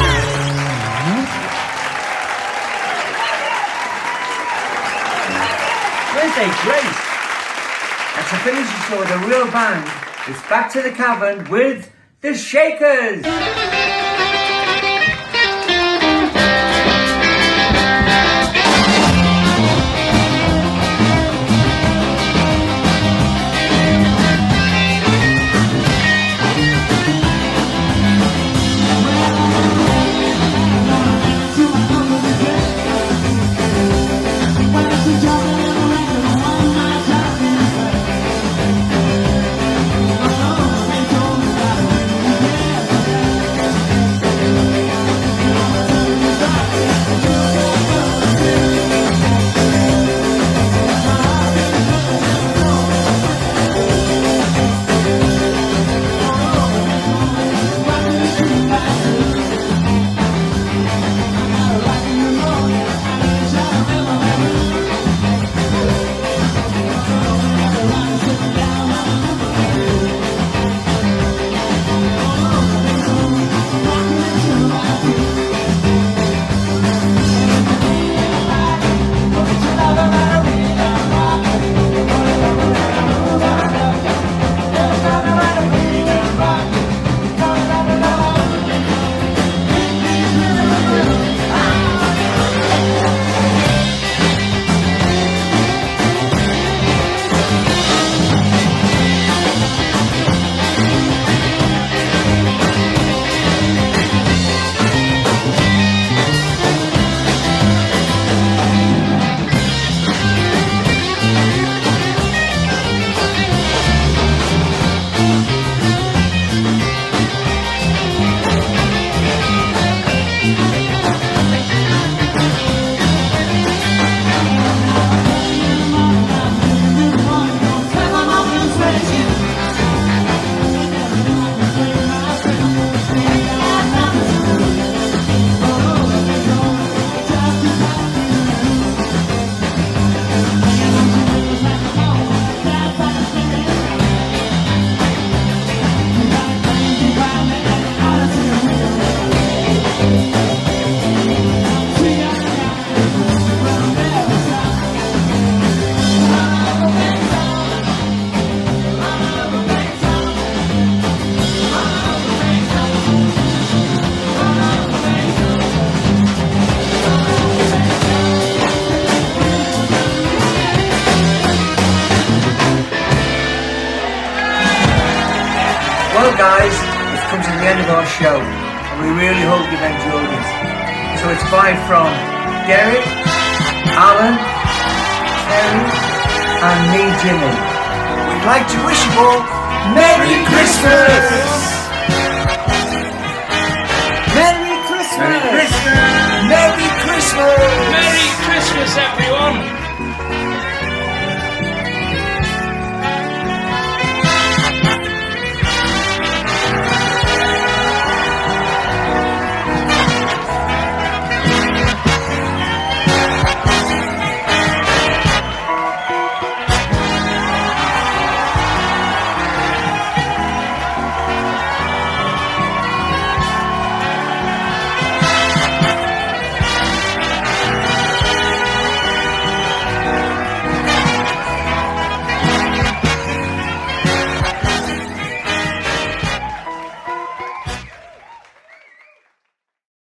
Wednesday, great! And to finish the show with a real band, it's back to the Cavern with the Shakers! To come to the end of our show, and we really hope you've enjoyed it. So it's bye from Derek, Alan, Terry, and me, Jimmy. We'd like to wish you all Merry Christmas! Merry Christmas! Merry Christmas! Merry Christmas! Merry Christmas, everyone!